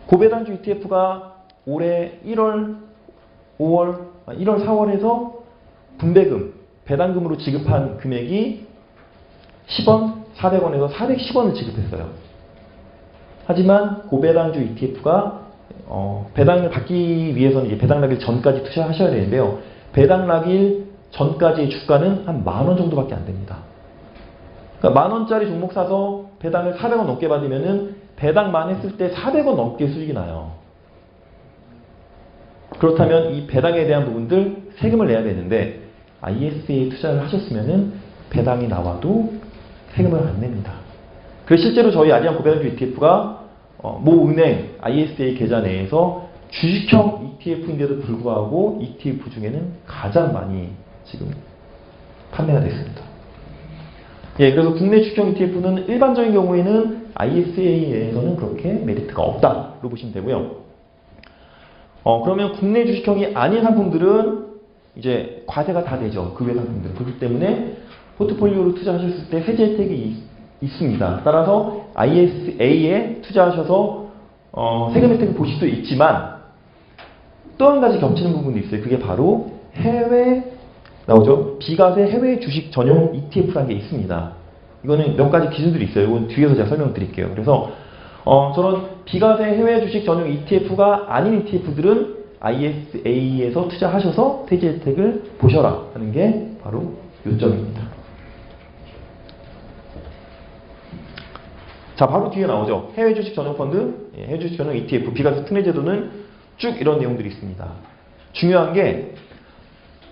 [SPEAKER 1] 고배당주 ETF가 올해 1월, 4월에서 분배금, 배당금으로 지급한 금액이 10원, 400원에서 410원을 지급했어요. 하지만 고배당주 ETF가 배당을 받기 위해서는 이제 배당락일 전까지 투자하셔야 되는데요. 배당락일 전까지의 주가는 한 10,000원 정도밖에 안 됩니다. 그러니까 10,000원짜리 종목 사서 배당을 400원 넘게 받으면은 배당만 했을 때 400원 넘게 수익이 나요. 그렇다면 이 배당에 대한 부분들 세금을 내야 되는데 ISA에 투자를 하셨으면은 배당이 나와도 세금을 안 냅니다. 그래서 실제로 저희 아리랑 고배당주 ETF가 모 은행 ISA 계좌 내에서 주식형 ETF인데도 불구하고 ETF 중에는 가장 많이 지금 판매가 됐습니다. 예, 그래서 국내 주식형 ETF는 일반적인 경우에는 ISA에서는 그렇게 메리트가 없다로 보시면 되고요. 그러면 국내 주식형이 아닌 상품들은 이제 과세가 다 되죠. 그 외 상품들은. 그렇기 때문에 포트폴리오로 투자하셨을 때 세제 혜택이 있습니다. 따라서 ISA에 투자하셔서 세금 혜택을 보실 수 있지만 또 한 가지 겹치는 부분이 있어요. 그게 바로 해외 나오죠. 비과세 해외 주식 전용 ETF라는 게 있습니다. 이거는 몇 가지 기준들이 있어요. 이건 뒤에서 제가 설명을 드릴게요. 그래서 저런 비과세 해외 주식 전용 ETF가 아닌 ETF들은 ISA에서 투자하셔서 세제 혜택을 보셔라 하는 게 바로 요점입니다. 자, 바로 뒤에 나오죠. 해외 주식 전용 펀드, 해외 주식 전용 ETF, 비과세 특례 제도는 쭉 이런 내용들이 있습니다. 중요한 게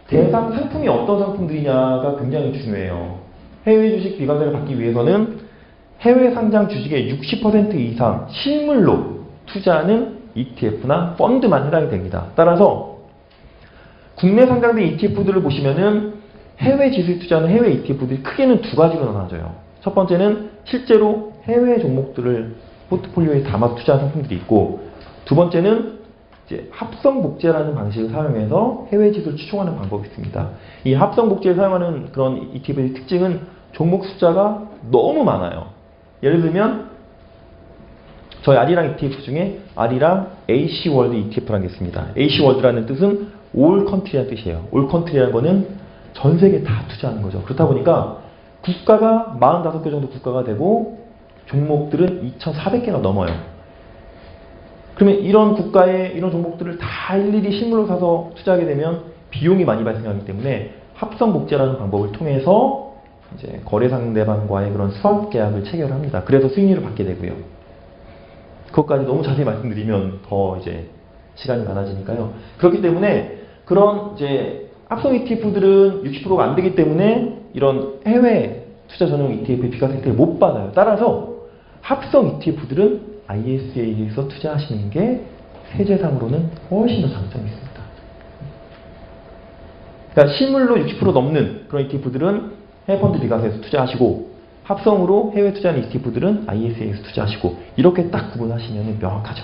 [SPEAKER 1] 대상 상품이 어떤 상품들이냐가 굉장히 중요해요. 해외 주식 비과세를 받기 위해서는 해외 상장 주식의 60% 이상 실물로 투자하는 ETF나 펀드만 해당이 됩니다. 따라서 국내 상장된 ETF들을 보시면은 해외 지수에 투자하는 해외 ETF들이 크게는 두 가지로 나눠져요. 첫 번째는 실제로 해외 종목들을 포트폴리오에 담아 투자한 상품들이 있고, 두 번째는 이제 합성 복제라는 방식을 사용해서 해외 지수를 추종하는 방법이 있습니다. 이 합성 복제를 사용하는 그런 ETF의 특징은 종목 숫자가 너무 많아요. 예를 들면 저희 아리랑 ETF 중에 아리랑 AC월드 ETF라는 게 있습니다. AC월드라는 뜻은 올 컨트리라는 뜻이에요. 올 컨트리라는 거는 전 세계 다 투자하는 거죠. 그렇다 보니까 국가가 45개 정도 국가가 되고 종목들은 2,400개가 넘어요. 그러면 이런 국가의 이런 종목들을 다 일일이 실물로 사서 투자하게 되면 비용이 많이 발생하기 때문에 합성 복제라는 방법을 통해서 이제 거래 상대방과의 그런 스왑 계약을 체결합니다. 그래서 수익률을 받게 되고요. 그것까지 너무 자세히 말씀드리면 더 이제 시간이 많아지니까요. 그렇기 때문에 그런 이제 합성 ETF들은 60%가 안 되기 때문에 이런 해외 투자 전용 ETF의 비과세 혜택을 못 받아요. 따라서 합성 ETF들은 ISA에서 투자하시는 게 세제상으로는 훨씬 더 장점이 있습니다. 그러니까 실물로 60% 넘는 그런 ETF들은 해외 펀드 비과세에서 투자하시고, 합성으로 해외 투자하는 ETF들은 ISA에서 투자하시고, 이렇게 딱 구분하시면 명확하죠.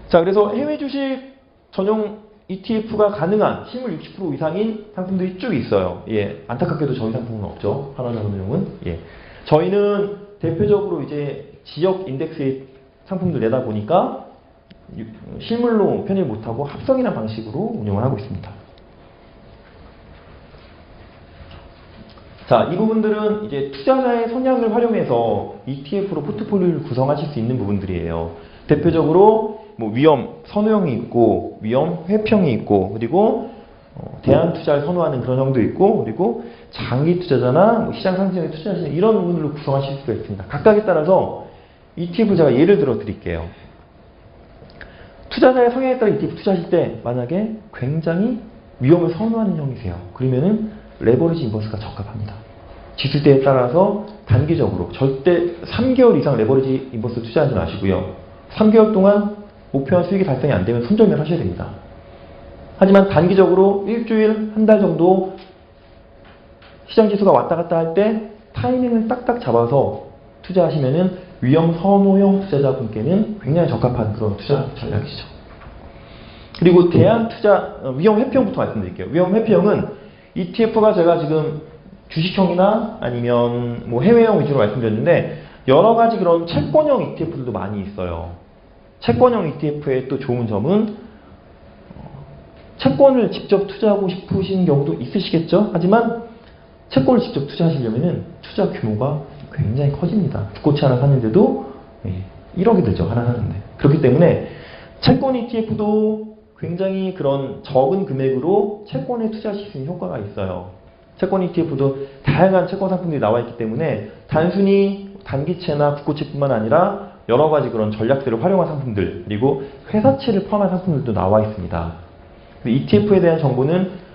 [SPEAKER 1] 자, 그래서 해외 주식 전용 ETF가 가능한 실물 60% 이상인 상품들이 쭉 있어요. 예, 안타깝게도 저희 상품은 없죠. 하나자산운용은. 예, 저희는 대표적으로 이제 지역 인덱스의 상품들 내다 보니까 실물로 편입 못하고 합성이라는 방식으로 운영을 하고 있습니다. 자, 이 부분들은 이제 투자자의 성향을 활용해서 ETF로 포트폴리오를 구성하실 수 있는 부분들이에요. 대표적으로 뭐 위험 선호형이 있고, 위험 회평이 있고, 그리고 대안 투자를 선호하는 그런 형도 있고, 그리고 장기 투자자나 뭐 시장 상승에 투자하시는 이런 부분들로 구성하실 수가 있습니다. 각각에 따라서 ETF 제가 예를 들어 드릴게요. 투자자의 성향에 따라 ETF 투자하실 때 만약에 굉장히 위험을 선호하는 형이세요. 그러면은 레버리지 인버스가 적합합니다. 지수대에 따라서 단기적으로 절대 3개월 이상 레버리지 인버스 투자하지 마시고요. 3개월 동안 목표한 수익이 달성이 안 되면 손절매를 하셔야 됩니다. 하지만 단기적으로 일주일, 한 달 정도 시장 지수가 왔다 갔다 할 때 타이밍을 딱딱 잡아서 투자하시면은 위험 선호형 투자자분께는 굉장히 적합한 그런 투자 전략이죠. 그리고 대안 투자 위험 회피형부터 말씀드릴게요. 위험 회피형은 ETF가 제가 지금 주식형이나 아니면 뭐 해외형 위주로 말씀드렸는데 여러 가지 그런 채권형 ETF들도 많이 있어요. 채권형 ETF의 또 좋은 점은 채권을 직접 투자하고 싶으신 경우도 있으시겠죠? 하지만 채권을 직접 투자하시려면 투자 규모가 굉장히 커집니다. 국고채 하나 사는데도 1억이 들죠. 하나 사는데. 그렇기 때문에 채권 ETF도 굉장히 그런 적은 금액으로 채권에 투자하실 수 있는 효과가 있어요. 채권 ETF도 다양한 채권 상품들이 나와 있기 때문에 단순히 단기채나 국고채뿐만 아니라 여러 가지 그런 전략들을 활용한 상품들 그리고 회사채를 포함한 상품들도 나와 있습니다. ETF에 대한 정보는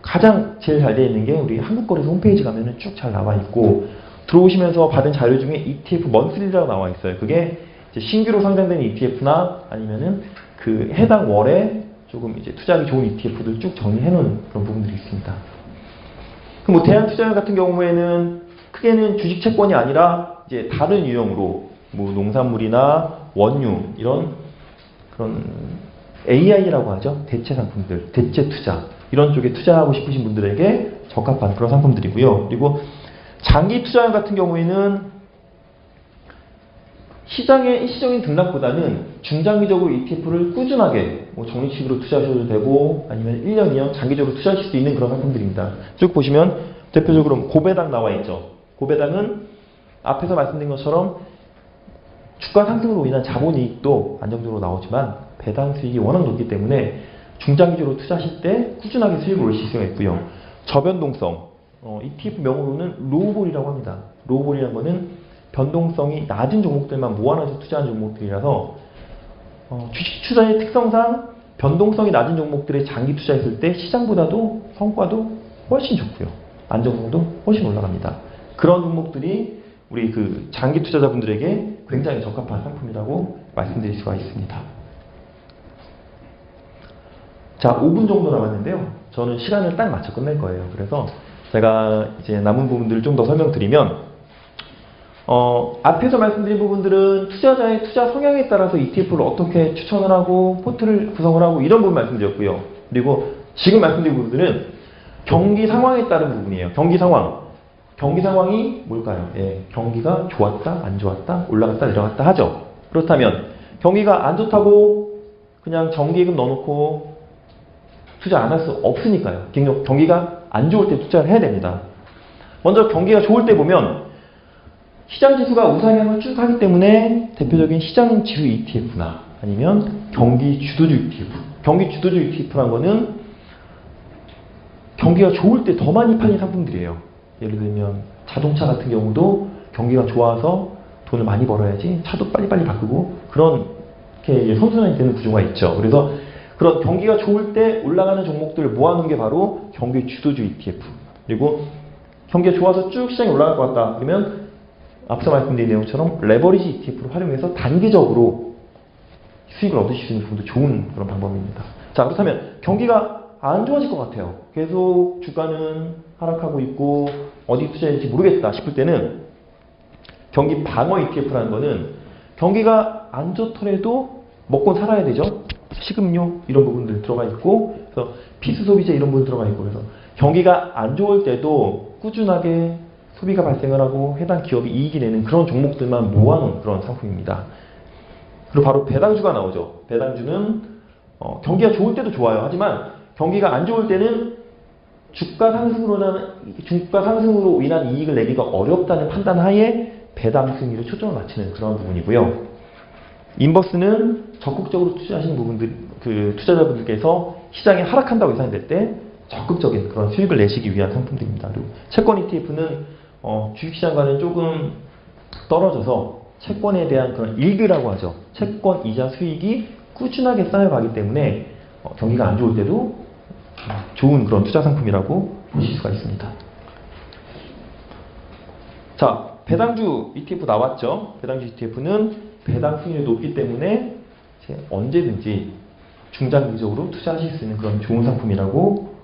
[SPEAKER 1] 가장 제일 잘 되어 있는 게 우리 한국거래소 홈페이지 가면은 쭉 잘 나와 있고 들어오시면서 받은 자료 중에 ETF 먼슬리라고 나와 있어요. 그게 이제 신규로 상장된 ETF나 아니면은 그 해당 월에 조금 이제 투자하기 좋은 ETF들 쭉 정리해 놓은 그런 부분들이 있습니다. 뭐 대한투자형 같은 경우에는 크게는 주식 채권이 아니라 이제 다른 유형으로 뭐 농산물이나 원유 이런 그런 AI라고 하죠. 대체 상품들, 대체 투자 이런 쪽에 투자하고 싶으신 분들에게 적합한 그런 상품들이고요. 그리고 장기 투자형 같은 경우에는 시장의 일시적인 등락보다는 중장기적으로 ETF를 꾸준하게 뭐 적립식으로 투자하셔도 되고 아니면 1년, 2년 장기적으로 투자하실 수 있는 그런 상품들입니다. 쭉 보시면 대표적으로 고배당 나와 있죠. 고배당은 앞에서 말씀드린 것처럼 주가 상승으로 인한 자본이익도 안정적으로 나오지만 배당 수익이 워낙 높기 때문에 중장기적으로 투자하실 때 꾸준하게 수익을 올리실 수가 있고요. 저변동성, ETF 명으로는 로우볼이라고 합니다. 로우볼이라는 거는 변동성이 낮은 종목들만 모아놔서 투자하는 종목들이라서 주식 투자의 특성상 변동성이 낮은 종목들에 장기 투자했을 때 시장보다도 성과도 훨씬 좋고요. 안정성도 훨씬 올라갑니다. 그런 종목들이 우리 그 장기 투자자분들에게 굉장히 적합한 상품이라고 말씀드릴 수가 있습니다. 자, 5분 정도 남았는데요. 저는 시간을 딱 맞춰 끝낼 거예요. 그래서 제가 이제 남은 부분들을 좀 더 설명드리면 앞에서 말씀드린 부분들은 투자자의 투자 성향에 따라서 ETF를 어떻게 추천을 하고 포트를 구성을 하고 이런 부분 말씀드렸고요. 그리고 지금 말씀드린 부분들은 경기 상황에 따른 부분이에요. 경기 상황. 경기 상황이 뭘까요? 예, 경기가 좋았다, 안 좋았다, 올라갔다, 내려갔다 하죠. 그렇다면 경기가 안 좋다고 그냥 정기예금 넣어놓고 투자 안 할 수 없으니까요. 경기가 안 좋을 때 투자를 해야 됩니다. 먼저 경기가 좋을 때 보면 시장 지수가 우상향을 쭉 하기 때문에 대표적인 시장 지수 ETF나 아니면 경기 주도주 ETF. 경기 주도주 ETF라는 거는 경기가 좋을 때 더 많이 팔린 상품들이에요. 예를 들면 자동차 같은 경우도 경기가 좋아서 돈을 많이 벌어야지 차도 빨리빨리 바꾸고 그렇게 선순환이 되는 구조가 있죠. 그래서 그런 경기가 좋을 때 올라가는 종목들을 모아놓은 게 바로 경기 주도주 ETF. 그리고 경기가 좋아서 쭉 시장이 올라갈 것 같다. 그러면 앞서 말씀드린 내용처럼 레버리지 ETF를 활용해서 단기적으로 수익을 얻으실 수 있는 부분도 좋은 그런 방법입니다. 자, 그렇다면 경기가 안 좋아질 것 같아요. 계속 주가는 하락하고 있고 어디 투자해야 될지 모르겠다 싶을 때는 경기 방어 ETF라는 거는 경기가 안 좋더라도 먹고 살아야 되죠. 식음료 이런 부분들 들어가 있고 그래서 필수 소비재 이런 부분 들어가 있고 그래서 경기가 안 좋을 때도 꾸준하게 소비가 발생을 하고 해당 기업이 이익이 내는 그런 종목들만 모아놓은 그런 상품입니다. 그리고 바로 배당주가 나오죠. 배당주는 경기가 좋을 때도 좋아요. 하지만 경기가 안 좋을 때는 주가 상승으로 인한 이익을 내기가 어렵다는 판단 하에 배당 승리를 초점을 맞추는 그런 부분이고요. 인버스는 적극적으로 투자하시는 부분들, 투자자분들께서 시장이 하락한다고 예상될 때 적극적인 그런 수익을 내시기 위한 상품들입니다. 그리고 채권 ETF는 주식시장과는 조금 떨어져서 채권에 대한 그런 일그라고 하죠. 채권 이자 수익이 꾸준하게 쌓여가기 때문에 경기가 안 좋을 때도 좋은 그런 투자 상품이라고 보실 수가 있습니다. 자, 배당주 ETF 나왔죠. 배당주 ETF는 배당 수익률이 높기 때문에 언제든지 중장기적으로 투자하실 수 있는 그런 좋은 상품이라고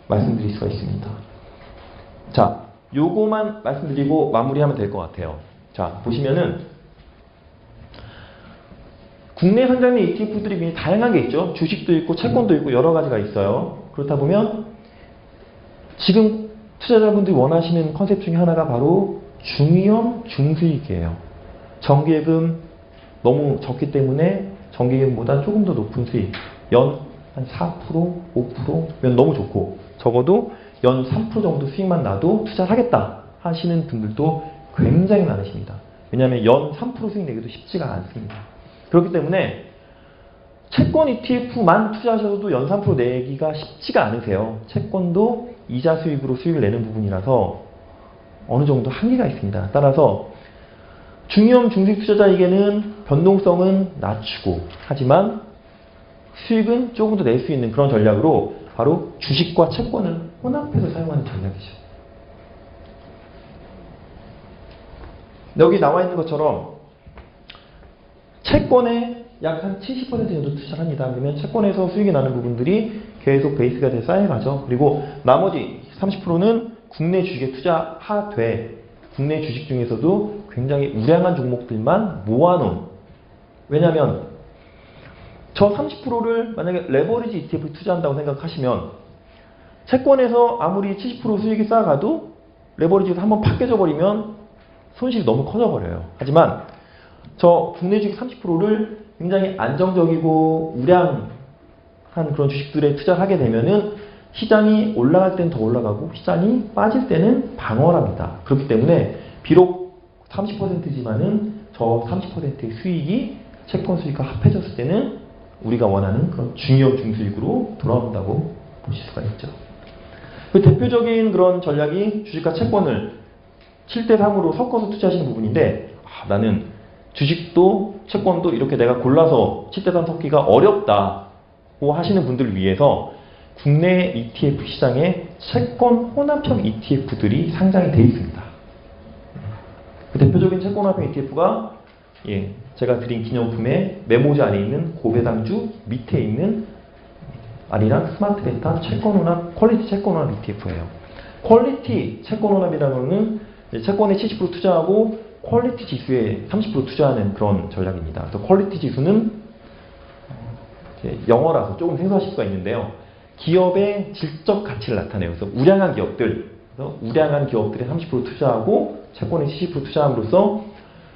[SPEAKER 1] 말씀드릴 수가 있습니다. 자, 요거만 말씀드리고 마무리하면 될 것 같아요. 자, 보시면은 국내 상장된 ETF들이 다양한 게 있죠. 주식도 있고 채권도 있고 여러 가지가 있어요. 그렇다 보면 지금 투자자분들이 원하시는 컨셉 중에 하나가 바로 중위험 중수익이에요. 정기예금 너무 적기 때문에 정기예금보다 조금 더 높은 수익, 연 한 4%, 5%면 너무 좋고 적어도 연 3% 정도 수익만 나도 투자하겠다 하시는 분들도 굉장히 많으십니다. 왜냐하면 연 3% 수익 내기도 쉽지가 않습니다. 그렇기 때문에 채권 ETF만 투자하셔도 연 3% 내기가 쉽지가 않으세요. 채권도 이자 수익으로 수익을 내는 부분이라서 어느 정도 한계가 있습니다. 따라서 중위험 중수익 투자자에게는 변동성은 낮추고 하지만 수익은 조금 더 낼 수 있는 그런 전략으로 바로 주식과 채권을 혼합해서 사용하는 전략이죠. 여기 나와 있는 것처럼 채권에 약 한 70% 정도 투자를 합니다. 그러면 채권에서 수익이 나는 부분들이 계속 베이스가 돼서 쌓여가죠. 그리고 나머지 30%는 국내 주식에 투자하되 국내 주식 중에서도 굉장히 우량한 종목들만 모아놓은, 왜냐하면 저 30%를 만약에 레버리지 ETF에 투자한다고 생각하시면 채권에서 아무리 70% 수익이 쌓아가도 레버리지에서 한번 팍 깨져버리면 손실이 너무 커져버려요. 하지만 저 국내 주식 30%를 굉장히 안정적이고 우량한 그런 주식들에 투자를 하게 되면은 시장이 올라갈 때는 더 올라가고 시장이 빠질 때는 방어랍니다. 그렇기 때문에 비록 30%지만은 저 30%의 수익이 채권 수익과 합해졌을 때는 우리가 원하는 그런 중위험 중수익으로 돌아온다고 보실 수가 있죠. 그 대표적인 그런 전략이 주식과 채권을 7대3으로 섞어서 투자하시는 부분인데, 나는 주식도 채권도 이렇게 내가 골라서 7대3 섞기가 어렵다고 하시는 분들을 위해서 국내 ETF 시장에 채권 혼합형 ETF들이 상장이 되어 있습니다. 그 대표적인 채권 혼합형 ETF가 제가 드린 기념품의 메모지 안에 있는 고배당주 밑에 있는 아리랑 스마트 베타 채권 혼합 퀄리티 채권 혼합 ETF예요. 퀄리티 채권 혼합이라는 것은 채권에 70% 투자하고 퀄리티 지수에 30% 투자하는 그런 전략입니다. 그래서 퀄리티 지수는 영어라서 조금 생소하실 수가 있는데요. 기업의 질적 가치를 나타내요. 그래서 우량한 기업들, 그래서 우량한 기업들에 30% 투자하고 채권에 70% 투자함으로써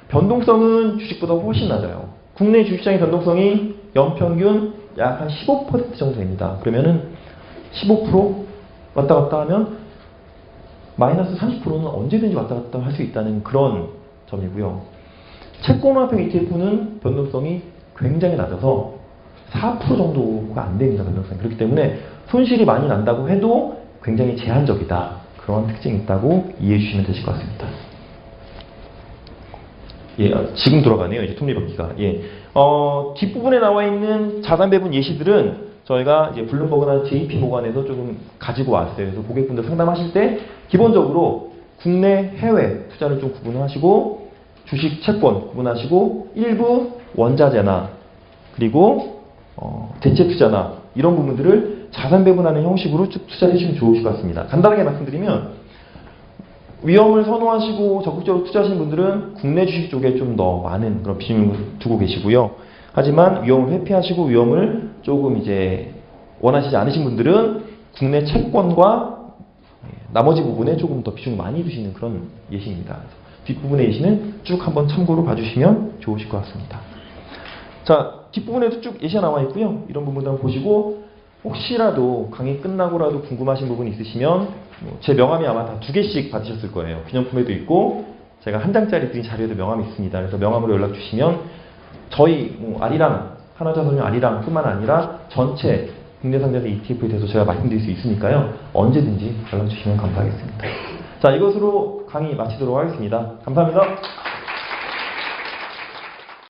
[SPEAKER 1] 변동성은 주식보다 훨씬 낮아요. 국내 주식시장의 변동성이 연평균 약 한 15% 정도 됩니다. 그러면은 15% 왔다 갔다 하면 마이너스 30%는 언제든지 왔다 갔다 할 수 있다는 그런 점이고요. 채권화폐 ETF는 변동성이 굉장히 낮아서 4% 정도가 안 됩니다. 변동성이. 그렇기 때문에 손실이 많이 난다고 해도 굉장히 제한적이다. 그런 특징이 있다고 이해해 주시면 되실 것 같습니다. 지금 들어가네요. 이제 톱니바퀴가. 뒷부분에 나와 있는 자산 배분 예시들은 저희가 이제 블룸버그나 JP 모간에서 조금 가지고 왔어요. 그래서 고객분들 상담하실 때 기본적으로 국내 해외 투자를 좀 구분하시고 주식 채권 구분하시고 일부 원자재나 그리고 대체 투자나 이런 부분들을 자산 배분하는 형식으로 쭉 투자해 주시면 좋으실 것 같습니다. 간단하게 말씀드리면 위험을 선호하시고 적극적으로 투자하시는 분들은 국내 주식 쪽에 좀 더 많은 그런 비중을 두고 계시고요. 하지만 위험을 회피하시고 위험을 조금 이제 원하시지 않으신 분들은 국내 채권과 나머지 부분에 조금 더 비중을 많이 두시는 그런 예시입니다. 뒷부분의 예시는 쭉 한번 참고로 봐주시면 좋으실 것 같습니다. 자, 뒷부분에도 쭉 예시가 나와 있고요. 이런 부분도 한번 보시고 혹시라도 강의 끝나고라도 궁금하신 부분이 있으시면 제 명함이 아마 다 2개씩 받으셨을 거예요. 기념품에도 있고 제가 한 장짜리 드린 자료에도 명함이 있습니다. 그래서 명함으로 연락 주시면 저희 아리랑 하나자산용 아리랑 뿐만 아니라 전체 국내 상장사 ETF에 대해서 제가 말씀드릴 수 있으니까요. 언제든지 연락 주시면 감사하겠습니다. 자, 이것으로 강의 마치도록 하겠습니다. 감사합니다.